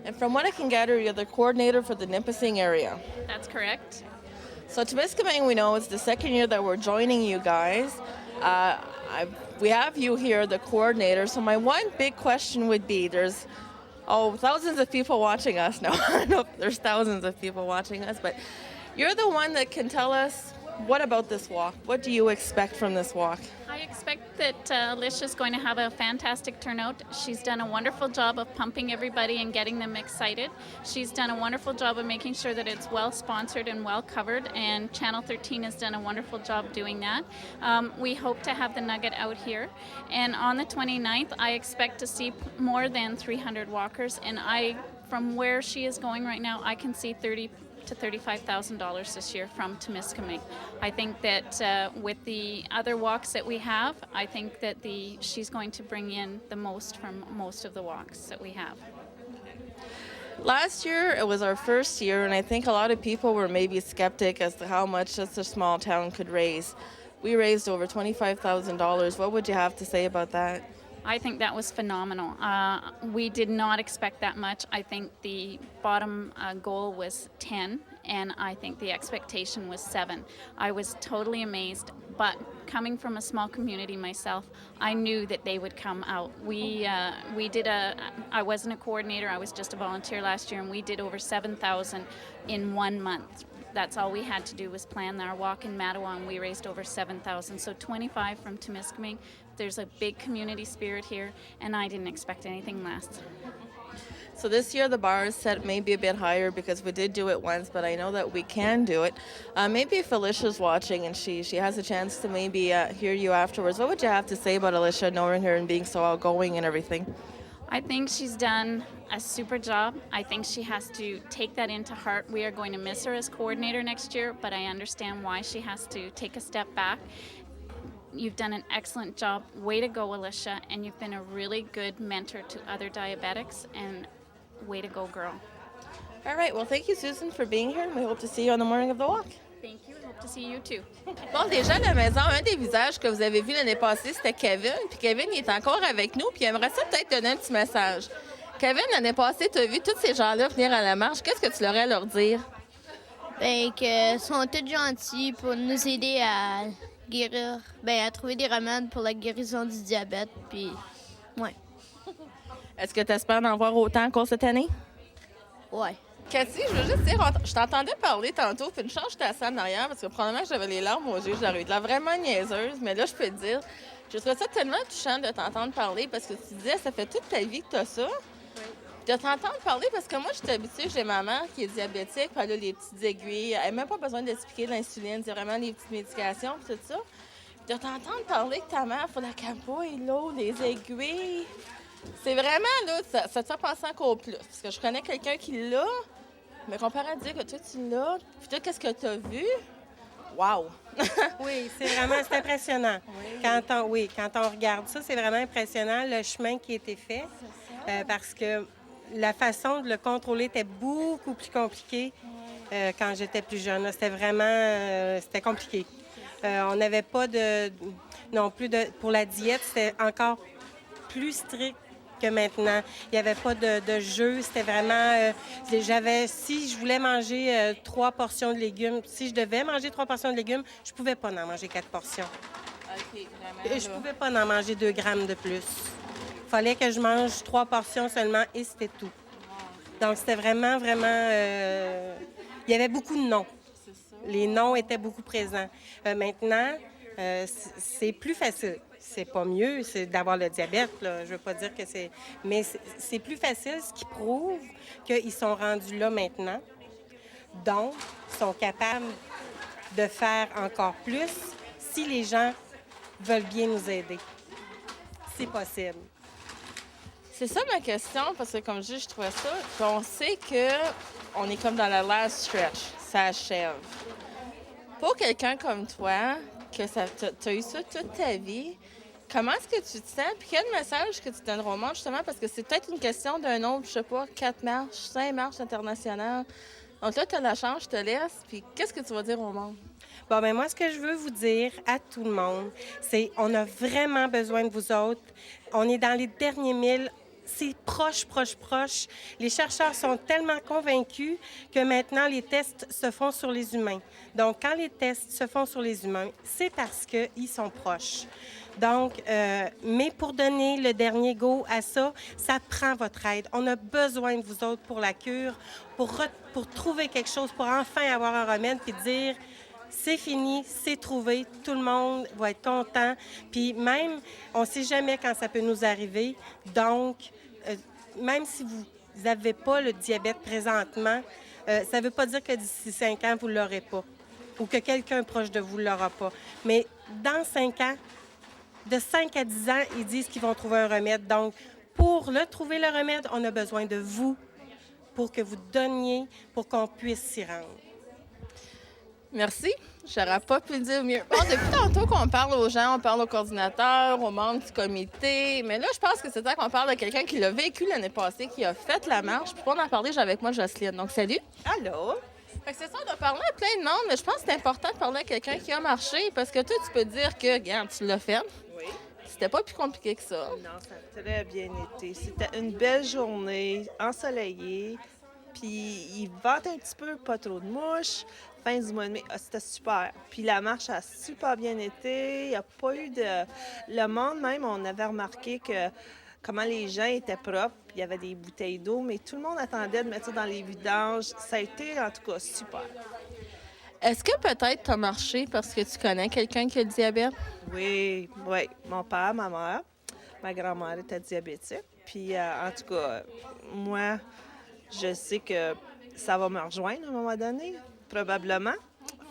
and from what I can gather, you're the coordinator for the Nipissing area. That's correct. So Temiskaming, we know, is the second year that we're joining you guys. We have you here, the coordinator. So my one big question would be, there's thousands of people watching us. No, there's thousands of people watching us, but you're the one that can tell us, what about this walk? What do you expect from this walk? I expect that Alicia's going to have a fantastic turnout. She's done a wonderful job of pumping everybody and getting them excited. She's done a wonderful job of making sure that it's well sponsored and well covered, and Channel 13 has done a wonderful job doing that. We hope to have the nugget out here, and on the 29th I expect to see more than 300 walkers, and from where she is going right now, I can see $30,000 to $35,000 this year from Temiskaming. I think that with the other walks that we have, I think that she's going to bring in the most from most of the walks that we have. Last year, it was our first year, and I think a lot of people were maybe skeptic as to how much just a small town could raise. We raised over $25,000. What would you have to say about that? I think that was phenomenal. We did not expect that much. I think the bottom goal was 10, and I think the expectation was 7. I was totally amazed, but coming from a small community myself, I knew that they would come out. I wasn't a coordinator, I was just a volunteer last year, and we did over 7,000 in 1 month. That's all we had to do was plan our walk in Mattawa, and we raised over 7,000. So 25 from Temiskaming, There's a big community spirit here, and I didn't expect anything less. So this year the bar is set maybe a bit higher because we did do it once, but I know that we can do it. Maybe if Alicia's watching and she has a chance to maybe hear you afterwards, what would you have to say about Alicia, knowing her and being so outgoing and everything? I think she's done a super job. I think she has to take that into heart. We are going to miss her as coordinator next year, but I understand why she has to take a step back. You've done an excellent job. Way to go, Alicia, and you've been a really good mentor to other diabetics, and way to go, girl. All right, well, thank you, Susan, for being here, and we hope to see you on the morning of the walk. Thank you. Hope to see you too. Bon, déjà à la maison, un des visages que vous avez vu l'année passée, c'était Kevin. Puis Kevin, il est encore avec nous, puis il aimerait ça peut-être donner un petit message. Kevin, l'année passée, tu as vu tous ces gens-là venir à la marche. Qu'est-ce que tu leur aurais à leur dire? Ben, que sont tous gentils pour nous aider à guérir, ben, à trouver des remèdes pour la guérison du diabète, puis, ouais. Est-ce que tu espères en voir autant encore cette année? Ouais. Cathy, je veux juste dire, je t'entendais parler tantôt, puis une chance, j'étais assise en arrière, parce que probablement que j'avais les larmes aux yeux, j'aurais eu de la vraiment niaiseuse, mais là, je peux te dire, je trouve ça tellement touchant de t'entendre parler, parce que tu disais, ça fait toute ta vie que tu as ça. Oui. De t'entendre parler, parce que moi, je suis habituée, j'ai ma mère qui est diabétique, puis elle a les petites aiguilles, elle n'a même pas besoin d'expliquer l'insuline, c'est vraiment les petites médications, puis tout ça. De t'entendre parler que ta mère fait la capoille, l'eau, les aiguilles, c'est vraiment, là, ça te fait penser encore plus, parce que je connais quelqu'un qui l'a, mais comparé à dire que toi, tu l'as, puis toi, qu'est-ce que tu as vu? Wow! Oui, c'est impressionnant. Oui. Quand on regarde ça, c'est vraiment impressionnant, le chemin qui a été fait, parce que la façon de le contrôler était beaucoup plus compliquée quand j'étais plus jeune. C'était vraiment c'était compliqué. On n'avait pas non plus pour la diète, c'était encore plus strict que maintenant. Il n'y avait pas de jeu. C'était vraiment... si je voulais manger 3 portions de légumes, si je devais manger 3 portions de légumes, je ne pouvais pas en manger 4 portions. OK, vraiment. Je ne pouvais pas en manger 2 grammes de plus. Il fallait que je mange 3 portions seulement et c'était tout. Donc, c'était vraiment... Il y avait beaucoup de noms. Les noms étaient beaucoup présents. Maintenant, c'est plus facile. C'est pas mieux, c'est d'avoir le diabète, là. Je veux pas dire que c'est... Mais c'est plus facile, ce qui prouve qu'ils sont rendus là maintenant. Donc, ils sont capables de faire encore plus si les gens veulent bien nous aider. C'est possible. C'est ça ma question, parce que comme je dis, je trouvais ça. Puis on sait qu'on est comme dans la last stretch, ça achève. Pour quelqu'un comme toi, que tu as eu ça toute ta vie, comment est-ce que tu te sens? Puis quel message que tu donneras au monde, justement, parce que c'est peut-être une question d'un autre, je sais pas, 4 marches, 5 marches internationales. Donc là, tu as la chance, je te laisse. Puis qu'est-ce que tu vas dire au monde? Bon, ben moi, ce que je veux vous dire à tout le monde, c'est on a vraiment besoin de vous autres. On est dans les derniers milles. C'est proche. Les chercheurs sont tellement convaincus que maintenant, les tests se font sur les humains. Donc, quand les tests se font sur les humains, c'est parce qu'ils sont proches. Donc, mais pour donner le dernier go à ça, ça prend votre aide. On a besoin de vous autres pour la cure, pour trouver quelque chose, pour enfin avoir un remède, puis dire... C'est fini, c'est trouvé, tout le monde va être content. Puis même, on ne sait jamais quand ça peut nous arriver. Donc, même si vous n'avez pas le diabète présentement, ça ne veut pas dire que d'ici 5 ans, vous ne l'aurez pas ou que quelqu'un proche de vous ne l'aura pas. Mais dans 5 ans, de 5 à 10 ans, ils disent qu'ils vont trouver un remède. Donc, pour trouver le remède, on a besoin de vous pour que vous donniez, pour qu'on puisse s'y rendre. Merci. J'aurais pas pu le dire mieux. Bon, depuis tantôt qu'on parle aux gens, on parle aux coordinateurs, aux membres du comité, mais là, je pense que c'est temps qu'on parle de quelqu'un qui l'a vécu l'année passée, qui a fait la marche. Puis pour en parler, j'ai avec moi Jocelyne. Donc, salut. Allô. Fait que c'est ça, on a parlé à plein de monde, mais je pense que c'est important de parler à quelqu'un qui a marché, parce que toi, tu peux dire que, regarde, tu l'as fait. Oui. C'était pas plus compliqué que ça. Non, ça a très bien été. C'était une belle journée, ensoleillée, puis il vente un petit peu, pas trop de mouches. Fin du mois de mai, c'était super. Puis la marche a super bien été. Il n'y a pas eu de... Le monde même, on avait remarqué que comment les gens étaient propres. Il y avait des bouteilles d'eau, mais tout le monde attendait de mettre ça dans les vidanges. Ça a été, en tout cas, super. Est-ce que peut-être tu as marché parce que tu connais quelqu'un qui a le diabète? Oui, oui. Mon père, ma mère, ma grand-mère était diabétique. Puis, en tout cas, moi, je sais que ça va me rejoindre à un moment donné, probablement.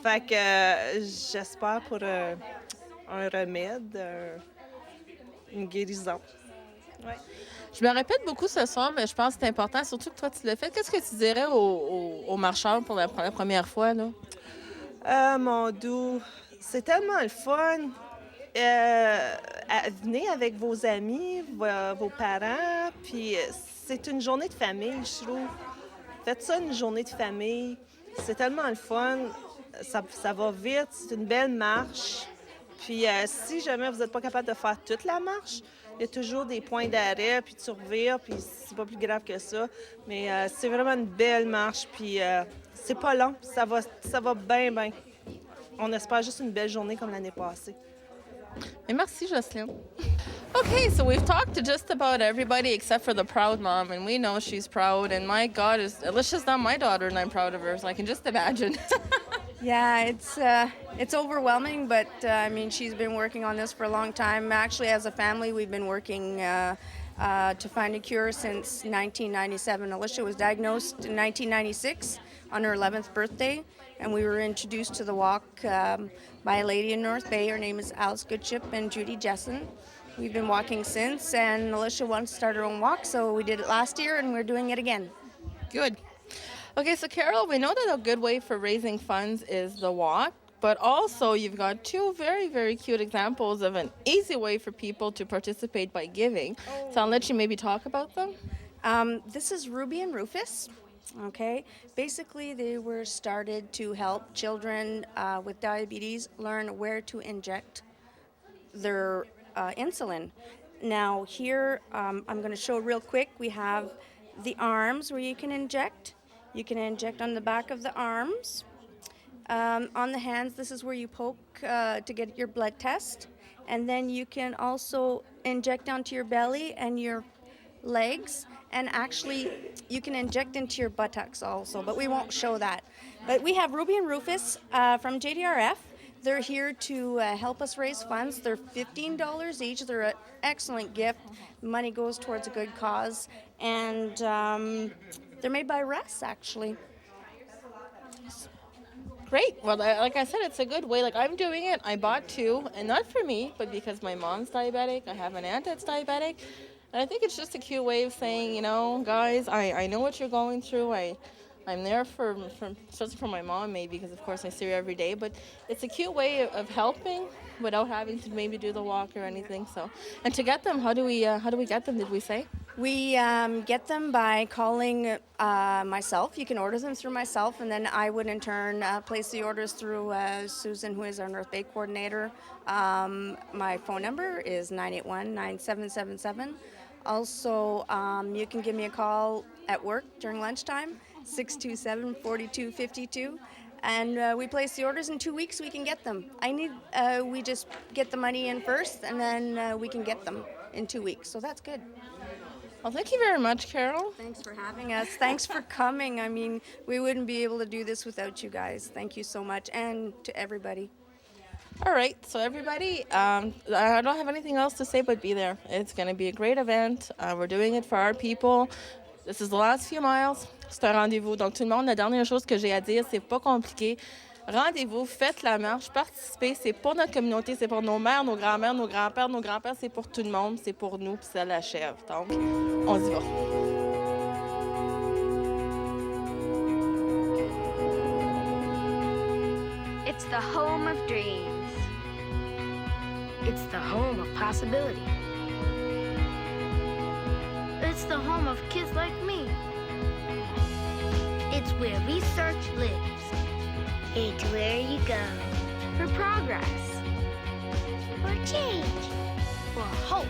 Fait que j'espère pour un remède, une guérison. Ouais. Je me répète beaucoup ce soir, mais je pense que c'est important, surtout que toi, tu l'as fait. Qu'est-ce que tu dirais aux marcheurs pour la première fois, là? Mon doux, c'est tellement le fun. Venez avec vos amis, vos parents, puis c'est une journée de famille, je trouve. Faites ça une journée de famille. C'est tellement le fun. Ça va vite, c'est une belle marche. Puis si jamais vous n'êtes pas capable de faire toute la marche, il y a toujours des points d'arrêt, puis tu revires, puis c'est pas plus grave que ça. Mais c'est vraiment une belle marche, puis c'est pas long, ça va bien, bien. On espère juste une belle journée comme l'année passée. Et merci, Jocelyne. Okay, so we've talked to just about everybody except for the proud mom, and we know she's proud. And my God, Alicia's not my daughter, and I'm proud of her, so I can just imagine. Yeah, it's overwhelming, but I mean, she's been working on this for a long time. Actually, as a family, we've been working to find a cure since 1997. Alicia was diagnosed in 1996 on her 11th birthday, and we were introduced to the walk by a lady in North Bay. Her name is Alice Goodship and Judy Jessen. We've been walking since, and Alicia wants to start her own walk, so we did it last year, and we're doing it again. Good. Okay, so Carol, we know that a good way for raising funds is the walk, but also you've got two very, very cute examples of an easy way for people to participate by giving. So I'll let you maybe talk about them. This is Ruby and Rufus. Okay, basically they were started to help children with diabetes learn where to inject their insulin. Now here, I'm going to show real quick, we have the arms where you can inject. You can inject on the back of the arms. On the hands, this is where you poke to get your blood test. And then you can also inject onto your belly and your legs. And actually, you can inject into your buttocks also, but we won't show that. But we have Ruby and Rufus from JDRF. They're here to help us raise funds. They're $15 each. They're an excellent gift. Money goes towards a good cause. And they're made by Russ, actually. Great. Well, like I said, it's a good way. Like, I'm doing it. I bought two, and not for me, but because my mom's diabetic. I have an aunt that's diabetic. And I think it's just a cute way of saying, you know, guys, I know what you're going through. I'm there for especially for my mom, maybe, because, of course, I see her every day. But it's a cute way of helping without having to maybe do the walk or anything. So, and to get them, how do we get them, did we say? We get them by calling myself. You can order them through myself, and then I would in turn place the orders through Susan, who is our North Bay coordinator. My phone number is 981-9777. Also, you can give me a call at work during lunchtime, 627-4252. And we place the orders in 2 weeks, we can get them. We just get the money in first, and then we can get them in 2 weeks. So that's good. Well, thank you very much, Carol. Thanks for having us. Thanks for coming. I mean, we wouldn't be able to do this without you guys. Thank you so much, and to everybody. All right, so everybody, I don't have anything else to say but be there. It's going to be a great event. We're doing it for our people. This is the last few miles. C'est un rendez-vous. Donc, tout le monde, la dernière chose que j'ai à dire, c'est pas compliqué. Rendez-vous, faites la marche, participez. C'est pour notre communauté, c'est pour nos mères, nos grands-mères, nos grands-pères, c'est pour tout le monde, c'est pour nous, puis ça l'achève. Donc, on y va. It's the home of dreams. It's the home of possibility. It's the home of kids like me. It's where research lives. It's where you go for progress, for change, for hope,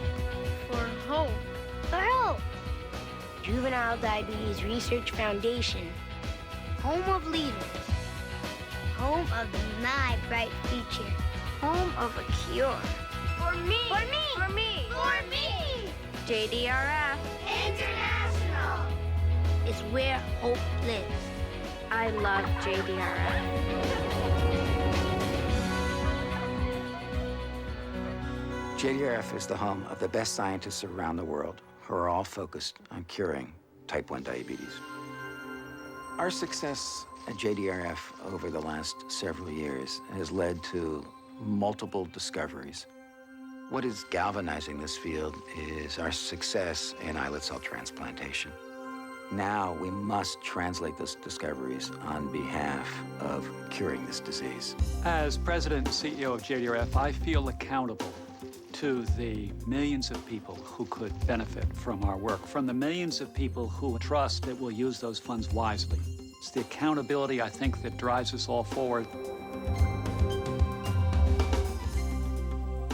for hope, for hope. Juvenile Diabetes Research Foundation, home of leaders, home of my bright future, home of a cure. For me, for me, for me, for me. JDRF International is where hope lives. I love JDRF. JDRF is the home of the best scientists around the world who are all focused on curing type 1 diabetes. Our success at JDRF over the last several years has led to multiple discoveries. What is galvanizing this field is our success in islet cell transplantation. Now we must translate those discoveries on behalf of curing this disease. As president and CEO of JDRF, I feel accountable to the millions of people who could benefit from our work, from the millions of people who trust that we'll use those funds wisely. It's the accountability, I think, that drives us all forward.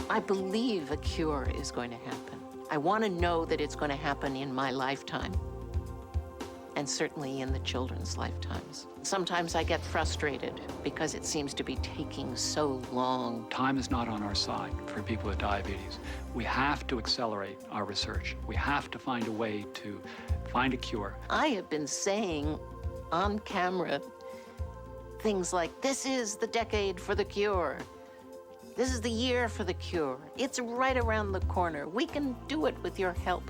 I believe a cure is going to happen. I want to know that it's going to happen in my lifetime, and certainly in the children's lifetimes. Sometimes I get frustrated because it seems to be taking so long. Time is not on our side for people with diabetes. We have to accelerate our research. We have to find a way to find a cure. I have been saying on camera things like, this is the decade for the cure. This is the year for the cure. It's right around the corner. We can do it with your help.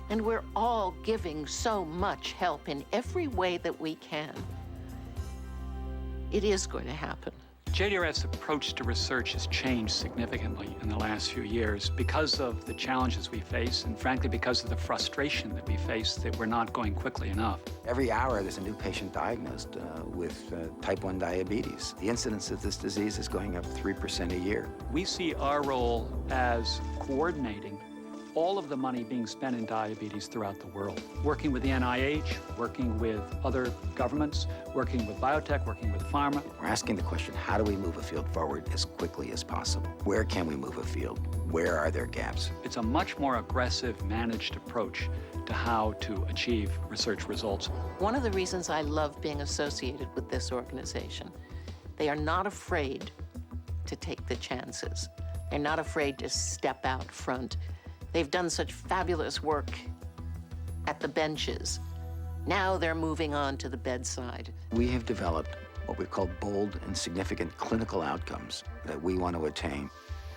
And we're all giving so much help in every way that we can. It is going to happen. JDRF's approach to research has changed significantly in the last few years because of the challenges we face and, frankly, because of the frustration that we face that we're not going quickly enough. Every hour, there's a new patient diagnosed with type 1 diabetes. The incidence of this disease is going up 3% a year. We see our role as coordinating all of the money being spent in diabetes throughout the world. Working with the NIH, working with other governments, working with biotech, working with pharma. We're asking the question, how do we move a field forward as quickly as possible? Where can we move a field? Where are there gaps? It's a much more aggressive, managed approach to how to achieve research results. One of the reasons I love being associated with this organization, they are not afraid to take the chances. They're not afraid to step out front. They've done such fabulous work at the benches. Now they're moving on to the bedside. We have developed what we call bold and significant clinical outcomes that we want to attain.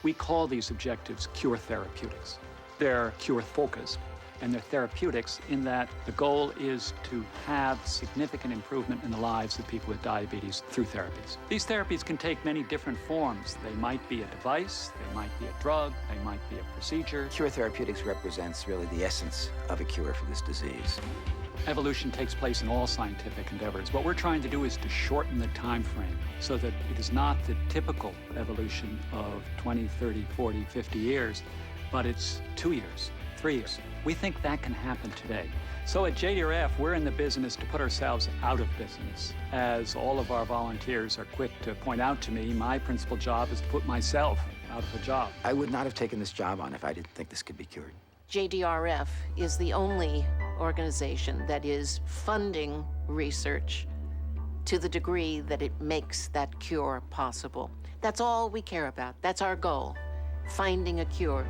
We call these objectives cure therapeutics. They're cure focused, and they're therapeutics in that the goal is to have significant improvement in the lives of people with diabetes through therapies. These therapies can take many different forms. They might be a device, they might be a drug, they might be a procedure. Cure therapeutics represents really the essence of a cure for this disease. Evolution takes place in all scientific endeavors. What we're trying to do is to shorten the time frame so that it is not the typical evolution of 20, 30, 40, 50 years, but it's 2 years, 3 years. We think that can happen today. So at JDRF, we're in the business to put ourselves out of business. As all of our volunteers are quick to point out to me, my principal job is to put myself out of a job. I would not have taken this job on if I didn't think this could be cured. JDRF is the only organization that is funding research to the degree that it makes that cure possible. That's all we care about. That's our goal, finding a cure.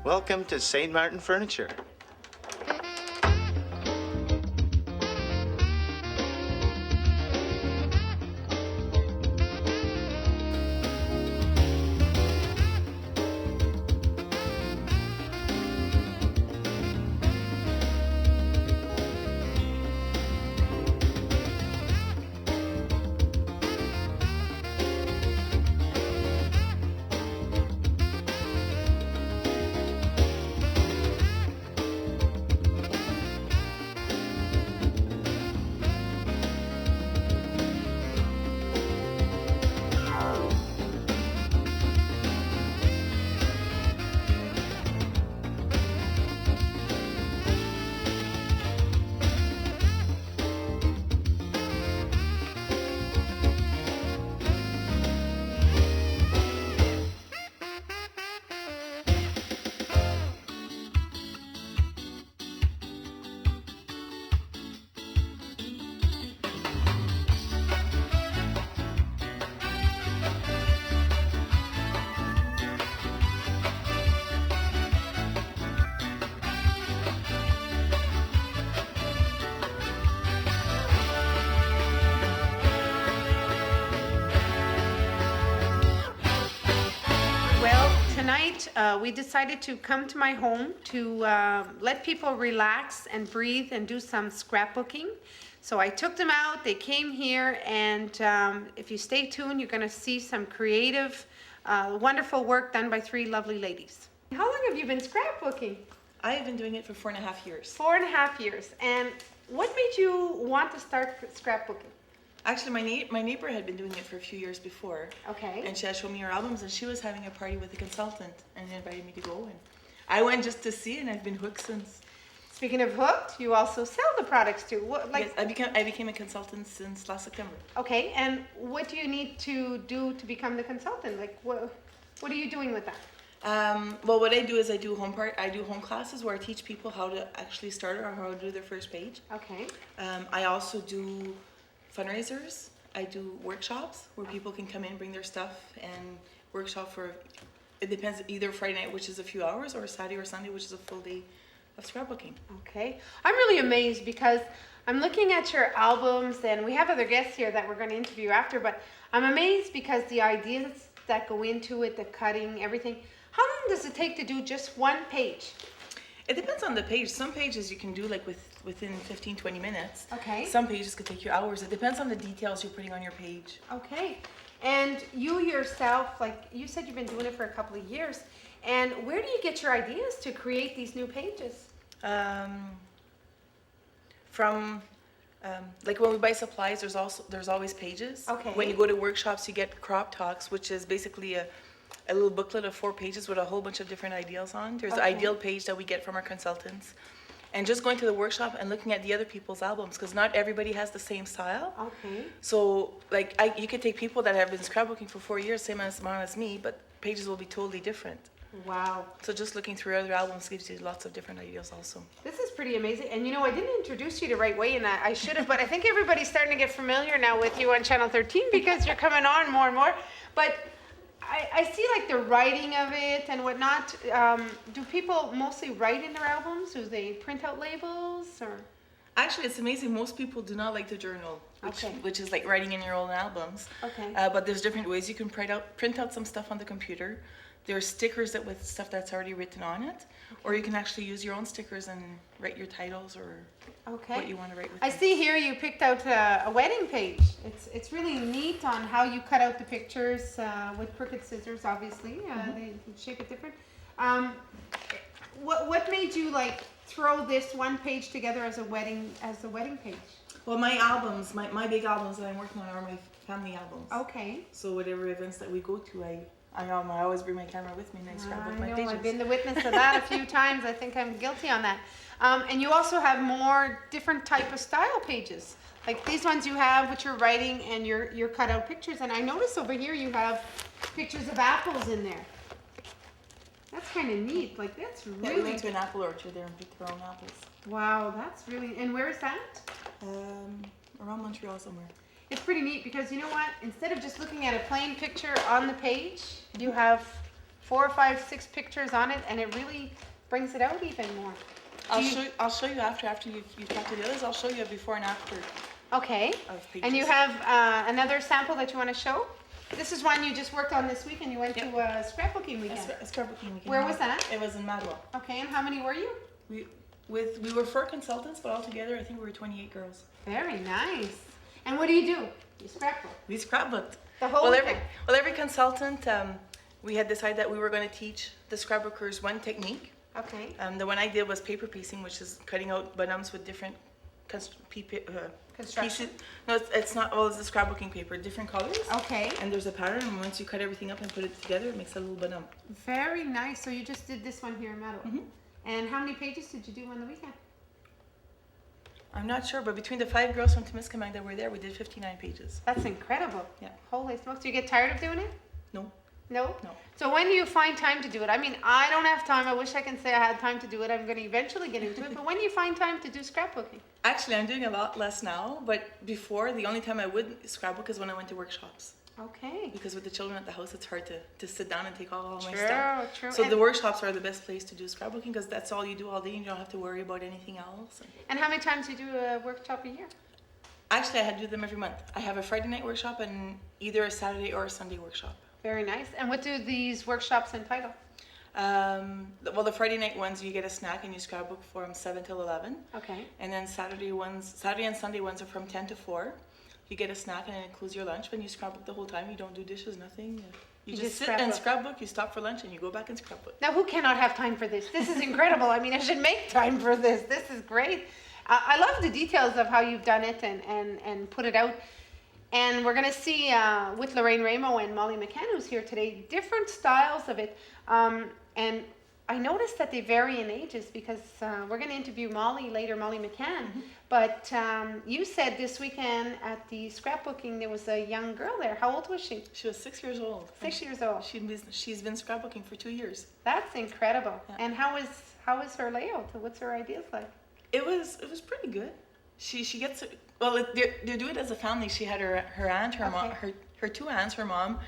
Welcome to St. Martin Furniture. tonight we decided to come to my home to let people relax and breathe and do some scrapbooking. So I took them out, they came here, and if you stay tuned, you're going to see some creative, wonderful work done by 3 lovely ladies. How long have you been scrapbooking? I have been doing it for 4.5 years. 4.5 years. And what made you want to start scrapbooking? Actually, my neighbor had been doing it for a few years before. Okay. And she had shown me her albums, and she was having a party with a consultant and invited me to go. And I went just to see, and I've been hooked since. Speaking of hooked, you also sell the products too. What, like? Yes, I became a consultant since last September. Okay, and what do you need to do to become the consultant? Like, what are you doing with that? Well, what I do is I do home classes where I teach people how to actually start or how to do their first page. Okay. I also do fundraisers. I do workshops where people can come in, bring their stuff, and workshop for, it depends, either Friday night, which is a few hours, or Saturday or Sunday, which is a full day of scrapbooking. Okay. I'm really amazed because I'm looking at your albums, and we have other guests here that we're going to interview after, but I'm amazed because the ideas that go into it, the cutting, everything. How long does it take to do just one page? It depends on the page. Some pages you can do like within 15-20 minutes. Okay. Some pages could take you hours. It depends on the details you're putting on your page. Okay. And you yourself, like you said, you've been doing it for a couple of years. And where do you get your ideas to create these new pages? Like when we buy supplies, there's always pages. Okay. When you go to workshops, you get crop talks, which is basically a little booklet of 4 pages with a whole bunch of different ideals on. There's the ideal page that we get from our consultants. And just going to the workshop and looking at the other people's albums, because not everybody has the same style. Okay. So, like, you could take people that have been scrapbooking for 4 years, same amount as me, but pages will be totally different. Wow. So just looking through other albums gives you lots of different ideas also. This is pretty amazing. And you know, I didn't introduce you the right way in that. I should have, but I think everybody's starting to get familiar now with you on Channel 13 because you're coming on more and more. But I see like the writing of it and whatnot. Do people mostly write in their albums? Do they print out labels or? Actually, it's amazing. Most people do not like to journal, which is like writing in your own albums. Okay. But there's different ways. You can print out some stuff on the computer. There's stickers with stuff that's already written on it. Or you can actually use your own stickers and write your titles or what you want to write with I them. see here you picked out a wedding page. It's really neat on how you cut out the pictures with crooked scissors, obviously. They shape it different. What made you like throw this one page together as a wedding page? Well, my albums, my big albums that I'm working on are my family albums. Okay. So whatever events that we go to, I always bring my camera with me and I scrapbook my pages. I've been the witness of that a few times. I think I'm guilty on that. And you also have more different type of style pages. Like these ones you have with your writing and your cut out pictures. And I notice over here you have pictures of apples in there. That's kind of neat. Like that's really. Yeah, we went to an apple orchard there and picked our own apples. Wow, that's really. And where is that? Around Montreal somewhere. It's pretty neat because you know what? Instead of just looking at a plain picture on the page, you have 4, 5, 6 pictures on it, and it really brings it out even more. I'll show you after you talk to the others. I'll show you a before and after. Okay. Of pages. And you have another sample that you want to show? This is one you just worked on this week, and you went to a scrapbooking weekend. A scrapbooking weekend. Where was that? It was in Madoua. Okay, and how many were you? We were 4 consultants, but altogether I think we were 28 girls. Very nice. And what do? You scrapbook. We scrapbooked. The whole weekend? Well, every consultant, we had decided that we were going to teach the scrapbookers one technique. Okay. The one I did was paper piecing, which is cutting out bonhommes with different construction. pieces. No, it's not. Well, it's the scrapbooking paper, different colors. Okay. And there's a pattern, and once you cut everything up and put it together, it makes a little bonhomme. Very nice. So you just did this one here in Madoua. Mm-hmm. And how many pages did you do on the weekend? I'm not sure, but between the 5 girls from Temiskaming that were there, we did 59 pages. That's incredible. Yeah. Holy smokes. Do you get tired of doing it? No. No? No. So when do you find time to do it? I mean, I don't have time. I wish I can say I had time to do it. I'm going to eventually get into it. But when do you find time to do scrapbooking? Actually, I'm doing a lot less now, but before, the only time I would scrapbook is when I went to workshops. Okay. Because with the children at the house, it's hard to sit down and take all my True, stuff. true. So And- the workshops are the best place to do scrapbooking because that's all you do all day and you don't have to worry about anything else. And how many times do you do a workshop a year? Actually, I had to do them every month. I have a Friday night workshop and either a Saturday or a Sunday workshop. Very nice. And what do these workshops entitle? Well, the Friday night ones, you get a snack and you scrapbook from 7 till 11. Okay. And then Saturday and Sunday ones are from 10 to 4. You get a snack and it includes your lunch. When you scrapbook the whole time, you don't do dishes, nothing. You just sit and scrapbook, you stop for lunch and you go back and scrapbook. Now, who cannot have time for this? This is incredible. I mean, I should make time for this. This is great. I love the details of how you've done it and put it out. And we're going to see with Lorraine Ramo and Molly McCann, who's here today, different styles of it. And I noticed that they vary in ages because we're going to interview Molly later, Molly McCann. But you said this weekend at the scrapbooking there was a young girl there. How old was she? She was 6 years old. 6 years old. She's been scrapbooking for 2 years. That's incredible. Yeah. And how is her layout? What's her ideas like? It was pretty good. She gets well. They do it as a family. She had her aunt, her mom, her two aunts, her mom,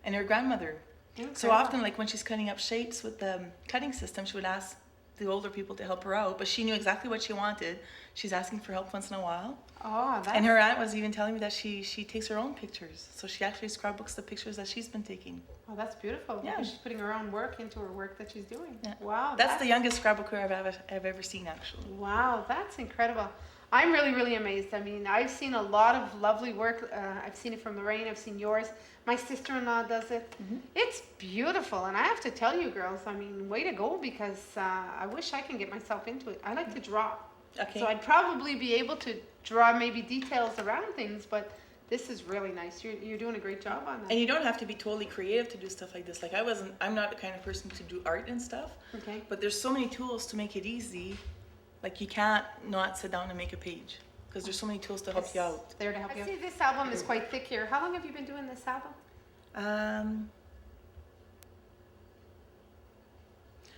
and her grandmother. Incredible. So often, like when she's cutting up shapes with the cutting system, she would ask the older people to help her out. But she knew exactly what she wanted. She's asking for help once in a while. Oh, that's... And her aunt was even telling me that she takes her own pictures. So she actually scrapbooks the pictures that she's been taking. Oh, that's beautiful. Yeah. Because she's putting her own work into her work that she's doing. Yeah. Wow. That's the youngest scrapbooker I've ever seen, actually. Wow, that's incredible. I'm really, really amazed. I mean, I've seen a lot of lovely work. I've seen it from Lorraine. I've seen yours. My sister-in-law does it. Mm-hmm. It's beautiful. And I have to tell you, girls, I mean, way to go, because I wish I can get myself into it. I like to draw. Okay. So I'd probably be able to draw maybe details around things, but this is really nice. You're doing a great job on that. And you don't have to be totally creative to do stuff like this. Like I'm not the kind of person to do art and stuff. Okay. But there's so many tools to make it easy. Like you can't not sit down and make a page because there's so many tools to help you out. There to help you out. I see this album is quite thick here. How long have you been doing this album?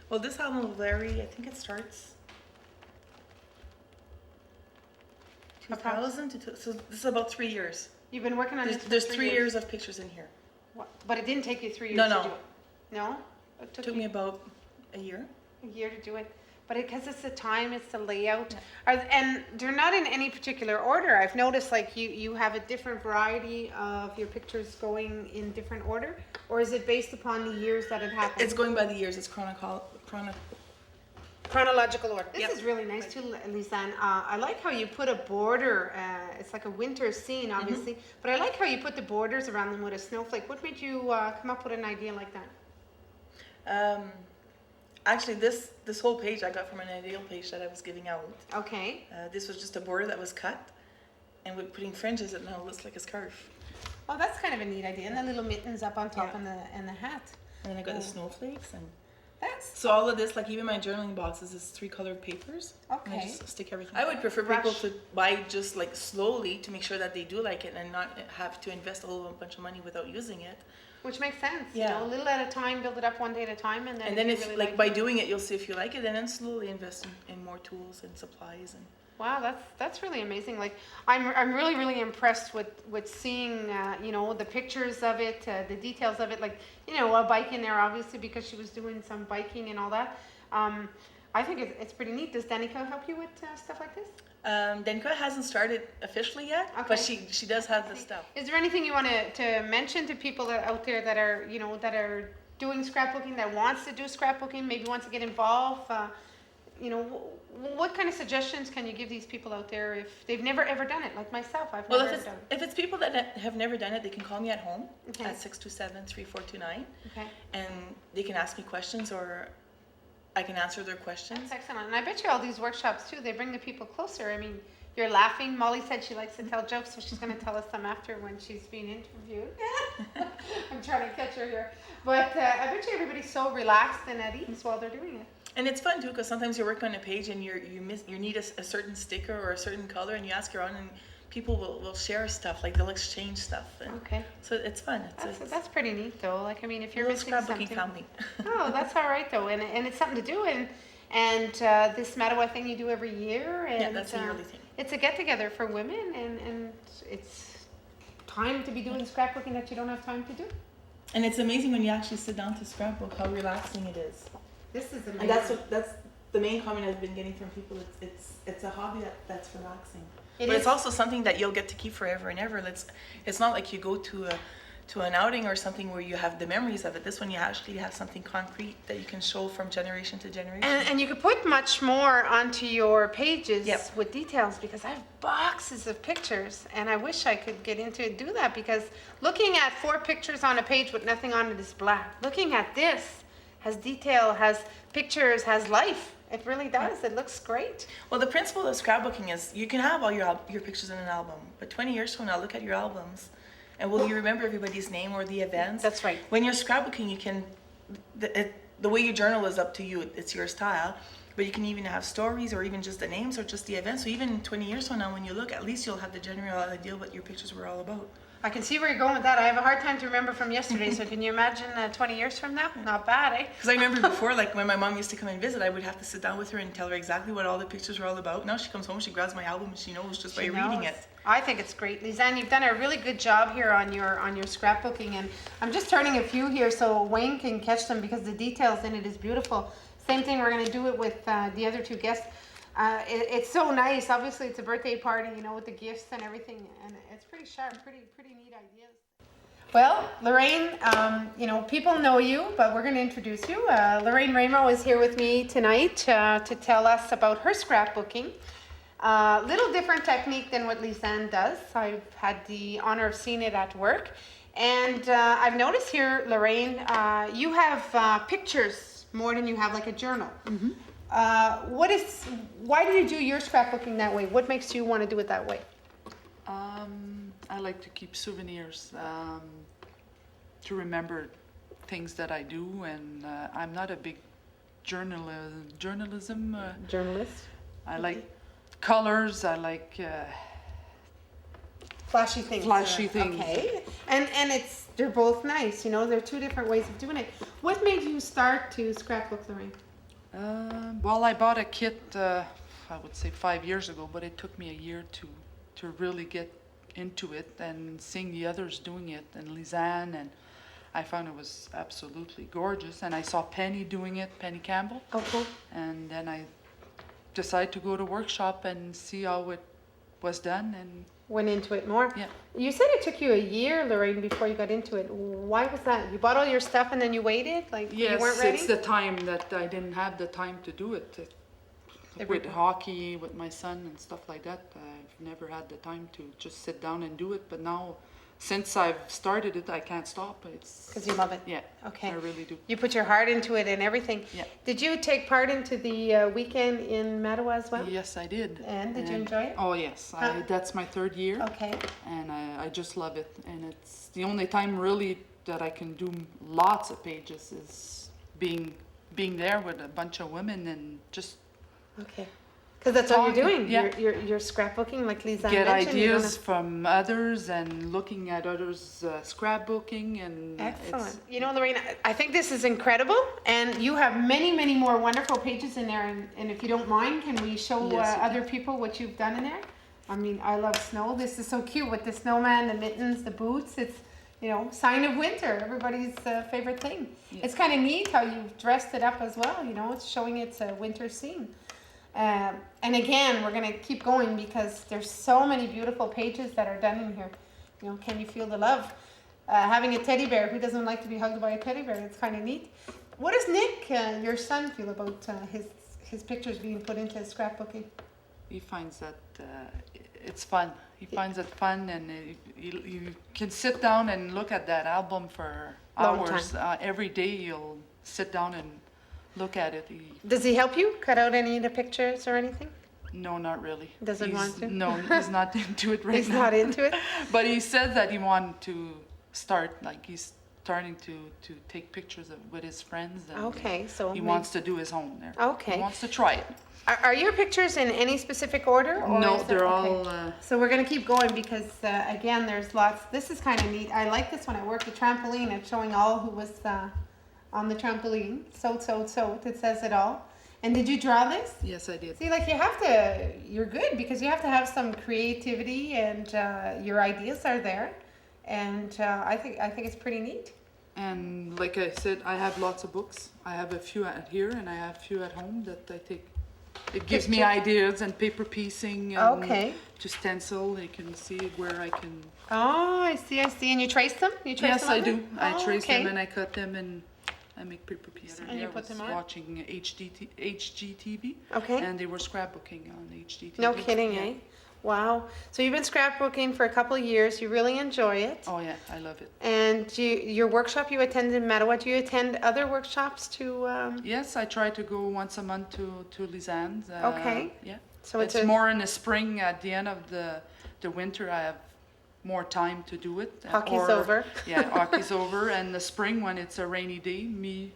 Well, this album will vary. I think it starts 2000 to so this is about 3 years. You've been working on this for There's 3 years of pictures in here. What? But it didn't take you 3 years No. to do it? No? It took me about a year. A year to do it. But because it's the time, it's the layout. And they're not in any particular order. I've noticed like you have a different variety of your pictures going in different order. Or is it based upon the years that it happened? It's going by the years. It's chronological order. This is really nice too, Lisanne. I like how you put a border. It's like a winter scene, obviously. But I like how you put the borders around them with a snowflake. What made you come up with an idea like that? Actually, this whole page I got from an ideal page that I was giving out. Okay. This was just a border that was cut, and with putting fringes, it now looks like a scarf. Oh, that's kind of a neat idea. And the little mittens up on top and the hat. And then I got the snowflakes and. So all of this, like even my journaling boxes, is 3 colored papers. Okay. And I just stick everything. I would prefer people to buy just like slowly to make sure that they do like it and not have to invest a whole bunch of money without using it. Which makes sense. Yeah. You know, a little at a time, build it up one day at a time, and then. And then if really like by doing it, you'll see if you like it, and then slowly invest in more tools and supplies and. Wow, that's really amazing. Like I'm really, really impressed with seeing you know, the pictures of it, the details of it. Like, you know, a bike in there obviously because she was doing some biking and all that. I think it's pretty neat. Does Danica help you with stuff like this? Danica hasn't started officially yet, but she does have the stuff. Is there anything you want to mention to people out there that are, you know, that are doing scrapbooking, that wants to do scrapbooking, maybe wants to get involved? You know, what kind of suggestions can you give these people out there if they've never ever done it, like myself? I've never ever done it. If it's people that have never done it, they can call me at home at 627-3429. Okay. And they can ask me questions or I can answer their questions. That's excellent. And I bet you all these workshops too, they bring the people closer. I mean, you're laughing. Molly said she likes to tell jokes, so she's going to tell us some after when she's being interviewed. I'm trying to catch her here. But I bet you everybody's so relaxed and at ease while they're doing it. And it's fun too, because sometimes you're working on a page and you need a certain sticker or a certain color, and you ask around, and people will share stuff, like they'll exchange stuff. And so it's fun. That's pretty neat though. Like, I mean, if you're missing scrapbooking something. family. Oh, that's all right though, and it's something to do. And this Mattawa thing you do every year. And, yeah, that's a yearly thing. It's a get together for women, and it's time to be doing scrapbooking that you don't have time to do. And it's amazing when you actually sit down to scrapbook how relaxing it is. This is amazing. And that's the main comment I've been getting from people. It's a hobby that's relaxing. But it's also something that you'll get to keep forever and ever. It's not like you go to to an outing or something where you have the memories of it. This one you actually have something concrete that you can show from generation to generation. And you could put much more onto your pages with details, because I have boxes of pictures and I wish I could get into it, do that, because looking at 4 pictures on a page with nothing on it is black. Looking at this has detail, has pictures, has life. It really does. It looks great. Well, the principle of scrapbooking is you can have all your pictures in an album, but 20 years from now, look at your albums. And will you remember everybody's name or the events? That's right. When you're scrapbooking, you can, the way you journal is up to you. It's your style. But you can even have stories or even just the names or just the events. So even 20 years from now, when you look, at least you'll have the general idea what your pictures were all about. I can see where you're going with that. I have a hard time to remember from yesterday, so can you imagine 20 years from now? Not bad, eh? Because I remember before, like when my mom used to come and visit, I would have to sit down with her and tell her exactly what all the pictures were all about. Now she comes home, she grabs my album, and she knows just by reading it. I think it's great. Lisanne, you've done a really good job here on your scrapbooking, and I'm just turning a few here so Wayne can catch them, because the details in it is beautiful. Same thing, we're going to do it with the other 2 guests. It's so nice. Obviously, it's a birthday party, you know, with the gifts and everything, and it's pretty sharp, pretty neat ideas. Well, Lorraine, you know, people know you, but we're going to introduce you. Lorraine Ramo is here with me tonight to tell us about her scrapbooking. Little different technique than what Lisanne does. I've had the honor of seeing it at work. And I've noticed here, Lorraine, you have pictures more than you have like a journal. Mm-hmm. Why did you do your scrapbooking that way? What makes you want to do it that way? I like to keep souvenirs, to remember things that I do, and I'm not a big journalism. Journalist? I like colors, I like flashy things. Flashy things. Okay. And they're both nice, you know, they're 2 different ways of doing it. What made you start to scrapbook, Lorraine? Well, I bought a kit, I would say 5 years ago, but it took me a year to really get into it, and seeing the others doing it, and Lisanne, and I found it was absolutely gorgeous. And I saw Penny doing it, Penny Campbell. Oh, cool. And then I decided to go to workshop and see how it was done, and went into it more. Yeah. You said it took you a year, Lorraine, before you got into it. Why was that? You bought all your stuff and then you waited? Like yes, you weren't ready? it's the time that I didn't have the time to do it. With hockey, with my son and stuff like that, I've never had the time to just sit down and do it. But now, since I've started it, I can't stop. It's because you love it. Yeah. Okay. I really do. You put your heart into it and everything. Yeah. Did you take part into the weekend in Mattawa as well? Yes, I did. And did you enjoy it? Oh yes, that's my 3rd year. Okay. And I just love it. And it's the only time really that I can do lots of pages is being there with a bunch of women and just. Okay. Because that's all you're doing. Yeah. You're scrapbooking, like Lisanne Get mentioned. ideas from others and looking at others' scrapbooking and. Excellent. You know, Lorraine, I think this is incredible, and you have many, many more wonderful pages in there. And if you don't mind, can we show other people what you've done in there? I mean, I love snow. This is so cute with the snowman, the mittens, the boots. It's, you know, sign of winter. Everybody's favorite thing. Yeah. It's kind of neat how you've dressed it up as well. You know, it's showing it's a winter scene. And again, we're going to keep going because there's so many beautiful pages that are done in here. You know, can you feel the love? Having a teddy bear, who doesn't like to be hugged by a teddy bear? It's kind of neat. What does Nick, your son, feel about his pictures being put into scrapbooking? He finds that it's fun. He finds it fun, and you can sit down and look at that album for hours. Every day you'll sit down and look at it. Does he help you cut out any of the pictures or anything? No, not really. Doesn't want to? No, he's not into it right now. He's not into it? But he said that he wanted to start, like he's starting to take pictures with his friends. And okay, so he wants to do his own there. Okay. He wants to try it. Are your pictures in any specific order? Or no, they're all... all... So we're going to keep going because, again, there's lots. This is kind of neat. I like this one at work, the trampoline. It's showing all who was on the trampoline. So, it says it all. And did you draw this? Yes, I did. See, like you have to, you're good because you have to have some creativity and your ideas are there. And I think it's pretty neat. And like I said, I have lots of books. I have a few here and I have a few at home that I take It gives me ideas and paper piecing and to stencil. You can see where I can. Oh, I see. And you trace them? Yes, I do. I trace okay. them and I cut them and I make paper pieces. And you put them on? Watching HGTV. Okay. And they were scrapbooking on HGTV. No kidding, eh? Wow. So you've been scrapbooking for a couple of years. You really enjoy it. Oh yeah, I love it. And your workshop you attend in Mattawa, do you attend other workshops too? Yes, I try to go once a month to Lisanne's. Okay. Yeah. So it's more in the spring. At the end of the winter, I have more time to do it. Hockey's over. Yeah, hockey's over. And the spring, when it's a rainy day, me,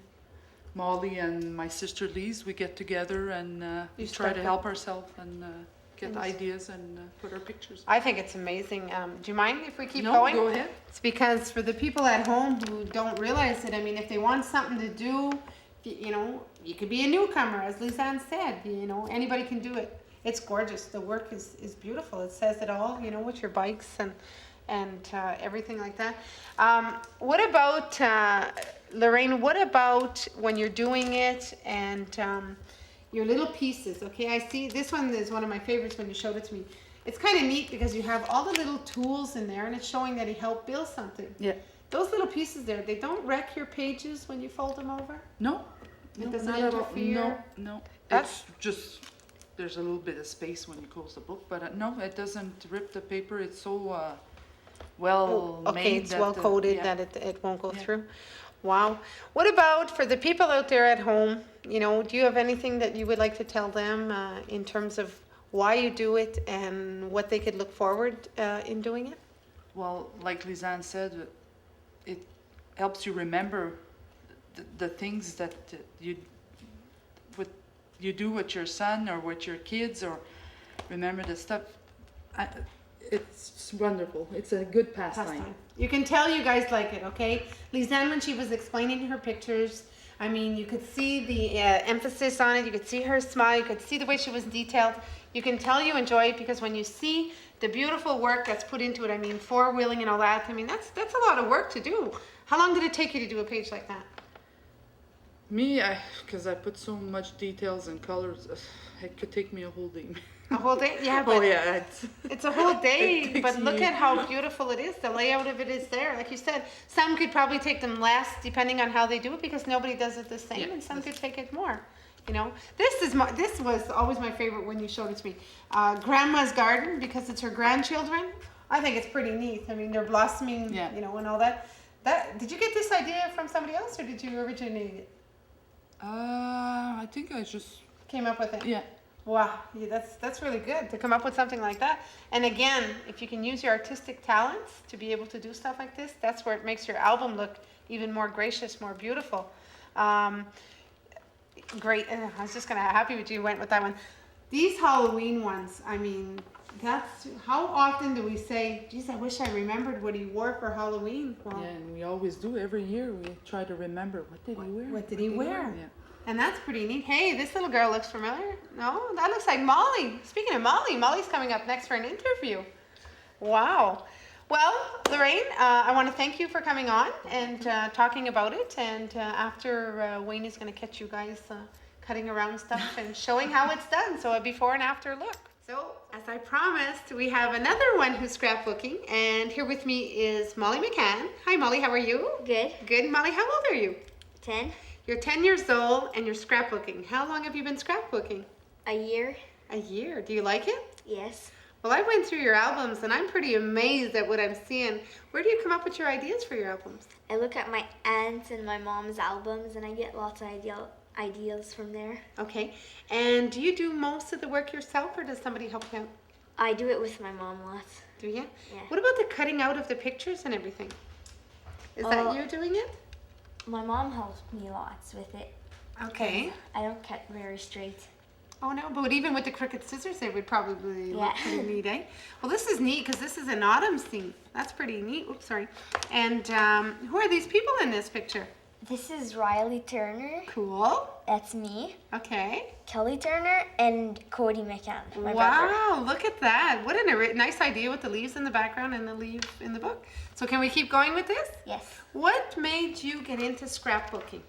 Molly, and my sister Lise, we get together and we try to help ourselves and get ideas and put our pictures. I think it's amazing. Do you mind if we keep No, going? go ahead. It's because for the people at home who don't realize it, I mean, if they want something to do, you know, you could be a newcomer, as Lisanne said, you know, anybody can do it. It's gorgeous. The work is beautiful. It says it all, you know, with your bikes and everything like that. What about, Lorraine, what about when you're doing it and your little pieces? Okay, I see this one is one of my favorites when you showed it to me. It's kind of neat because you have all the little tools in there and it's showing that he helped build something. Yeah. Those little pieces there, they don't wreck your pages when you fold them over? No. It doesn't not at all. interfere? No. It's just, there's a little bit of space when you close the book, but no, it doesn't rip the paper. It's so well made. Okay, it's well coated that it won't go through. Wow. What about for the people out there at home, you know, do you have anything that you would like to tell them in terms of why you do it and what they could look forward in doing it? Well, like Lisanne said, it helps you remember the things that you do with your son or with your kids, or remember the stuff. It's wonderful. It's a good pastime. You can tell you guys like it, okay? Lisanne, when she was explaining her pictures, I mean, you could see the emphasis on it. You could see her smile. You could see the way she was detailed. You can tell you enjoy it because when you see the beautiful work that's put into it, I mean, four-wheeling and all that, I mean, that's a lot of work to do. How long did it take you to do a page like that? Me, because I put so much details and colors, it could take me a whole day. A whole day? Yeah, but it's a whole day, but look at how beautiful it is. The layout of it is there. Like you said, some could probably take them less depending on how they do it because nobody does it the same, and some could take it more. You know, this was always my favorite when you showed it to me. Grandma's garden, because it's her grandchildren. I think it's pretty neat. I mean, they're blossoming, you know, and all that. Did you get this idea from somebody else, or did you originate it? I think I just came up with it. Yeah. Wow, yeah, that's really good to come up with something like that. And again, if you can use your artistic talents to be able to do stuff like this, that's where it makes your album look even more gracious, more beautiful. Great. I was just gonna happy with you went with that one. These Halloween ones, I mean, that's how often do we say, geez, I wish I remembered what he wore for Halloween. Well, yeah, and we always do every year. We try to remember what did he wear. What did he wear? Yeah. And that's pretty neat. Hey, this little girl looks familiar. No, that looks like Molly. Speaking of Molly, Molly's coming up next for an interview. Wow. Well, Lorraine, I want to thank you for coming on and talking about it. And after Wayne is going to catch you guys cutting around stuff and showing how it's done. So a before and after look. So, as I promised, we have another one who's scrapbooking. And here with me is Molly McCann. Hi, Molly. How are you? Good. Good. Molly, how old are you? 10. You're 10 years old and you're scrapbooking. How long have you been scrapbooking? A year. A year. Do you like it? Yes. Well, I went through your albums and I'm pretty amazed at what I'm seeing. Where do you come up with your ideas for your albums? I look at my aunt's and my mom's albums and I get lots of ideas from there. Okay. And do you do most of the work yourself or does somebody help you out? I do it with my mom lots. Do you? Yeah. What about the cutting out of the pictures and everything? Is that you doing it? My mom helps me lots with it. Okay. I don't cut very straight. Oh no, but even with the crooked scissors, they would probably look pretty neat, eh? Well, this is neat because this is an autumn scene. That's pretty neat. Oops, sorry. And who are these people in this picture? This is Riley Turner. Cool. That's me. Okay. Kelly Turner and Cody McCann, my brother. Wow, look at that. What a nice idea with the leaves in the background and the leaf in the book. So can we keep going with this? Yes. What made you get into scrapbooking?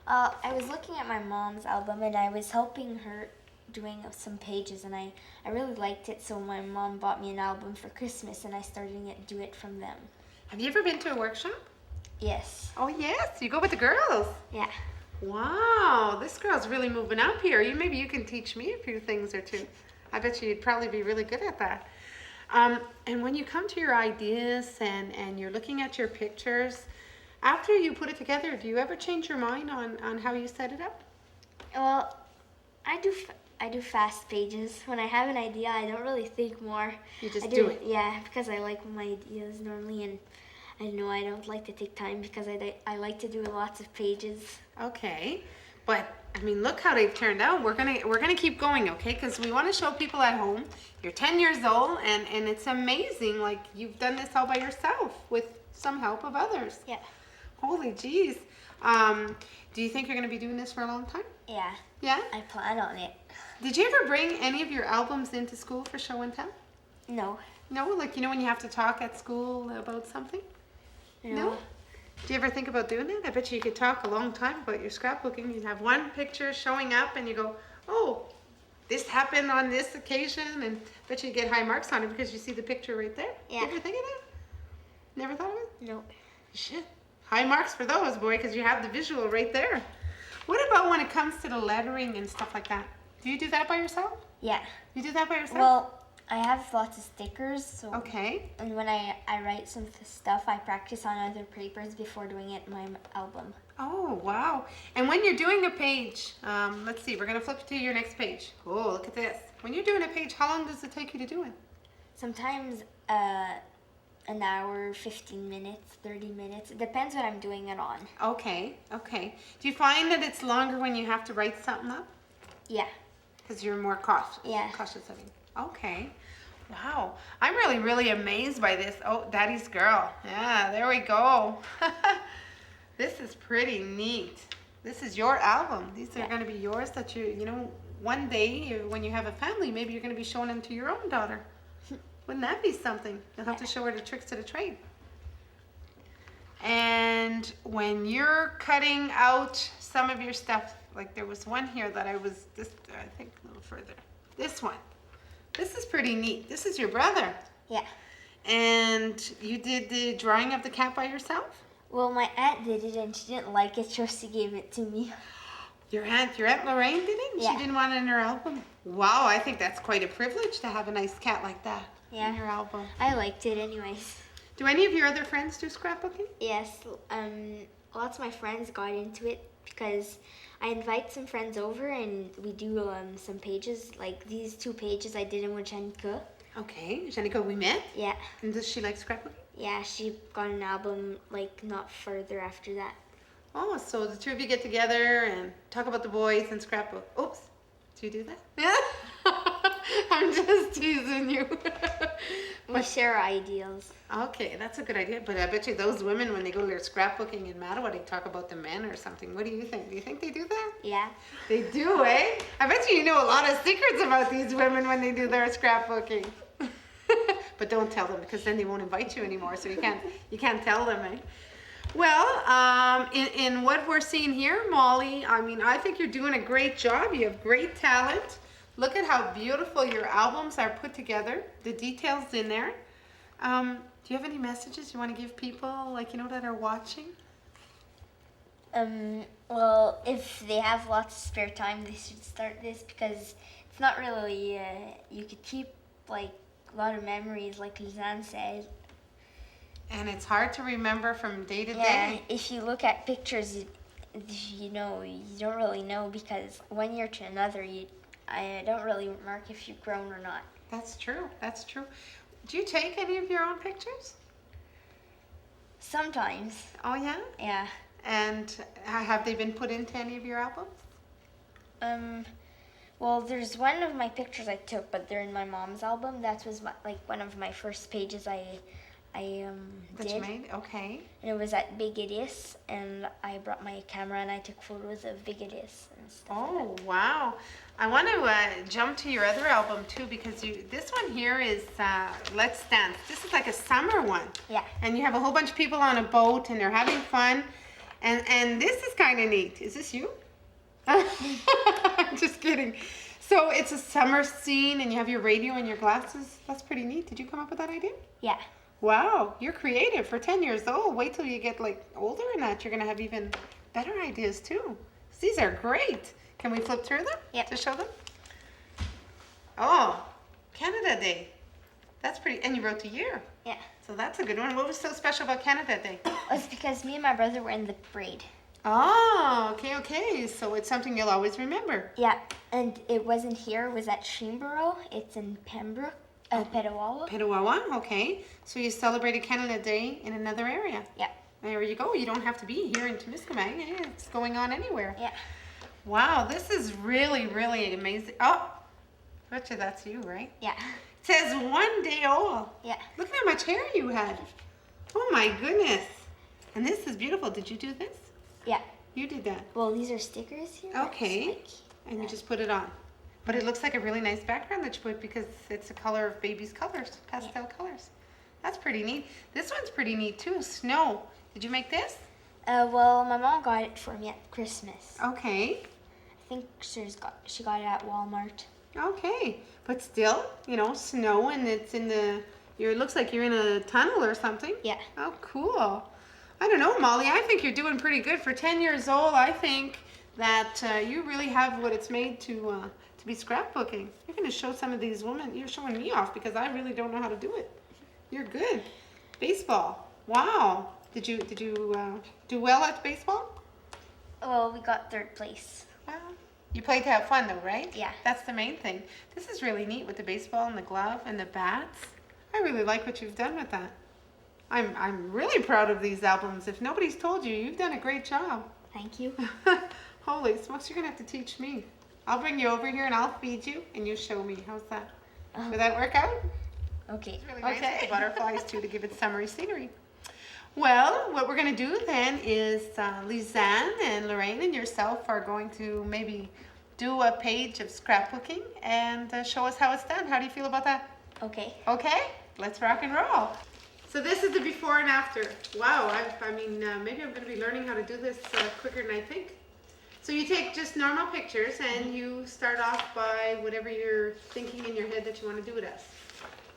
I was looking at my mom's album and I was helping her doing some pages, and I really liked it, so my mom bought me an album for Christmas, and I started to do it from them. Have you ever been to a workshop? Yes. Oh yes, you go with the girls. Yeah. Wow, this girl's really moving up here. Maybe you can teach me a few things or two. I bet you'd probably be really good at that. And when you come to your ideas and you're looking at your pictures, after you put it together, do you ever change your mind on how you set it up? Well, I do fast pages. When I have an idea, I don't really think more. You just do it. Yeah, because I like my ideas normally, and I know I don't like to take time because I like to do lots of pages. Okay, but I mean, look how they've turned out. We're gonna keep going, okay? Because we want to show people at home. You're 10 years old, and it's amazing. Like, you've done this all by yourself with some help of others. Yeah. Holy jeez. Do you think you're gonna be doing this for a long time? Yeah. Yeah? I plan on it. Did you ever bring any of your albums into school for show and tell? No. No? Like, you know when you have to talk at school about something? No. Do you ever think about doing it? I bet you could talk a long time about your scrapbooking. You'd have one picture showing up and you go, oh, this happened on this occasion, and I bet you get high marks on it because you see the picture right there. Yeah. You ever think of that? Never thought of it? No. You should. High marks for those, boy, because you have the visual right there. What about when it comes to the lettering and stuff like that? Do you do that by yourself? Yeah. You do that by yourself? Well, I have lots of stickers, so. Okay. And when I write some stuff, I practice on other papers before doing it in my album. Oh, wow. And when you're doing a page, let's see, we're going to flip to your next page. Oh, look at this. When you're doing a page, how long does it take you to do it? Sometimes an hour, 15 minutes, 30 minutes. It depends what I'm doing it on. Okay, okay. Do you find that it's longer when you have to write something up? Yeah. Because you're more cautious. Yeah. Cautious of it. Okay. Wow. I'm really, really amazed by this. Oh, Daddy's Girl. Yeah, there we go. This is pretty neat. This is your album. These are going to be yours that you know, one day when you have a family, maybe you're going to be showing them to your own daughter. Wouldn't that be something? You'll have to show her the tricks of the trade. And when you're cutting out some of your stuff, like there was one here that I think a little further. This one. This is pretty neat. This is your brother. Yeah. And you did the drawing of the cat by yourself? Well, my aunt did it and she didn't like it, so she gave it to me. Your aunt Lorraine did it? Yeah. She didn't want it in her album? Wow, I think that's quite a privilege to have a nice cat like that in your album. I liked it anyways. Do any of your other friends do scrapbooking? Yes, lots of my friends got into it because I invite some friends over and we do some pages, like these 2 pages I did in with Janika. Okay, Janika, we met? Yeah. And does she like scrapbooking? Yeah, she got an album like not further after that. Oh, so the two of you get together and talk about the boys and scrapbook. Oops, do you do that? Yeah. I'm just teasing you. We share ideals. Okay, that's a good idea. But I bet you those women, when they go to their scrapbooking in Mattawa, they talk about the men or something. What do you think? Do you think they do that? Yeah. They do, eh? I bet you know a lot of secrets about these women when they do their scrapbooking. But don't tell them, because then they won't invite you anymore. So you can't tell them, eh? Well, in what we're seeing here, Molly, I mean, I think you're doing a great job. You have great talent. Look at how beautiful your albums are put together. The details in there. Do you have any messages you want to give people, like, you know, that are watching? Well, if they have lots of spare time, they should start this because it's not really, you could keep, like, a lot of memories, like Lizanne said. And it's hard to remember from day to Yeah, day. if you look at pictures, you know, you don't really know because one year to another, I don't really mark if you've grown or not. That's true. That's true. Do you take any of your own pictures? Sometimes. Oh, yeah? Yeah. And have they been put into any of your albums? Well, there's one of my pictures I took, but they're in my mom's album. That was like one of my first pages I That did. you made? Okay. And it was at Big Idios, and I brought my camera and I took photos of Big Idios and stuff. Oh, wow. I want to jump to your other album too, because this one here is Let's Dance. This is like a summer one. Yeah. And you have a whole bunch of people on a boat and they're having fun. And this is kind of neat. Is this you? I'm just kidding. So it's a summer scene and you have your radio and your glasses. That's pretty neat. Did you come up with that idea? Yeah. Wow, you're creative for 10 years old. Wait till you get like older and that you're going to have even better ideas too. These are great. Can we flip through them to show them? Oh, Canada Day. That's pretty, and you wrote the year. Yeah. So that's a good one. What was so special about Canada Day? It's because me and my brother were in the parade. Oh, okay. So it's something you'll always remember. Yeah, and it wasn't here. It was at Sheemborough. It's in Pembroke, Petawawa. Petawawa, okay. So you celebrated Canada Day in another area. Yeah. There you go. You don't have to be here in Temiskaming. It's going on anywhere. Yeah. Wow, this is really, really amazing. Oh, Richard, that's you, right? Yeah. It says 1 day old. Yeah. Look at how much hair you had. Oh my goodness. And this is beautiful. Did you do this? Yeah. You did that. Well, these are stickers here. Okay. And you just put it on. But it looks like a really nice background that you put because it's a color of baby's colors, pastel colors. That's pretty neat. This one's pretty neat too. Snow. Did you make this? Well, my mom got it for me at Christmas. Okay. I think she got it at Walmart. Okay. But still, you know, snow and it's in the, it looks like you're in a tunnel or something. Yeah. Oh, cool. I don't know, Molly. I think you're doing pretty good. For 10 years old, I think that you really have what it's made to be scrapbooking. You're going to show some of these women. You're showing me off because I really don't know how to do it. You're good. Baseball. Wow. Did you do well at baseball? Well, we got 3rd place. Wow. You played to have fun though, right? Yeah. That's the main thing. This is really neat with the baseball and the glove and the bats. I really like what you've done with that. I'm really proud of these albums. If nobody's told you, you've done a great job. Thank you. Holy smokes, you're gonna have to teach me. I'll bring you over here and I'll feed you and you show me. How's that? Would that work out? Okay. It's really nice with the butterflies too to give it summery scenery. Well, what we're going to do then is Lisanne and Lorraine and yourself are going to maybe do a page of scrapbooking and show us how it's done. How do you feel about that? Okay. Okay, let's rock and roll. So this is the before and after. Wow, I mean, maybe I'm going to be learning how to do this quicker than I think. So you take just normal pictures and you start off by whatever you're thinking in your head that you want to do it as.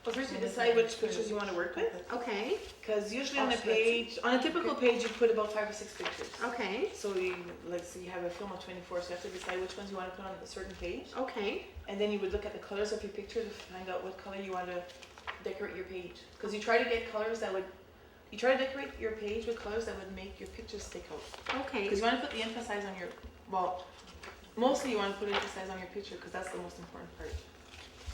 Well, first you decide which pictures you want to work with. Okay. Because usually on a page, on a typical page, you put about 5 or 6 pictures. Okay. So you, let's say you have a film of 24, so you have to decide which ones you want to put on a certain page. Okay. And then you would look at the colors of your pictures to find out what color you want to decorate your page. Because you try to get colors that would, you try to decorate your page with colors that would make your pictures stick out. Okay. Because you want to put the emphasis on your, well, mostly you want to put emphasis on your picture because that's the most important part.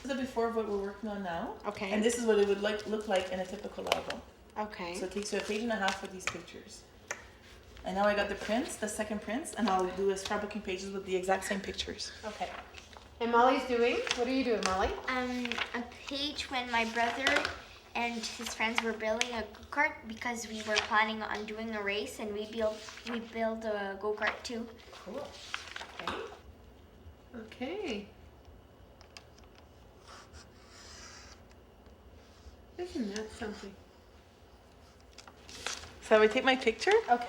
This is the before of what we're working on now. Okay. And this is what it would look like in a typical album. Okay. So it takes you a page and a half for these pictures. And now I got the prints, the second prints, and I'll do a scrapbooking pages with the exact same pictures. Okay. And Molly's doing, what are you doing, Molly? A page when my brother and his friends were building a go-kart because we were planning on doing a race and we build a go-kart too. Cool. Okay. Okay. Isn't that something? So I would take my picture. Okay.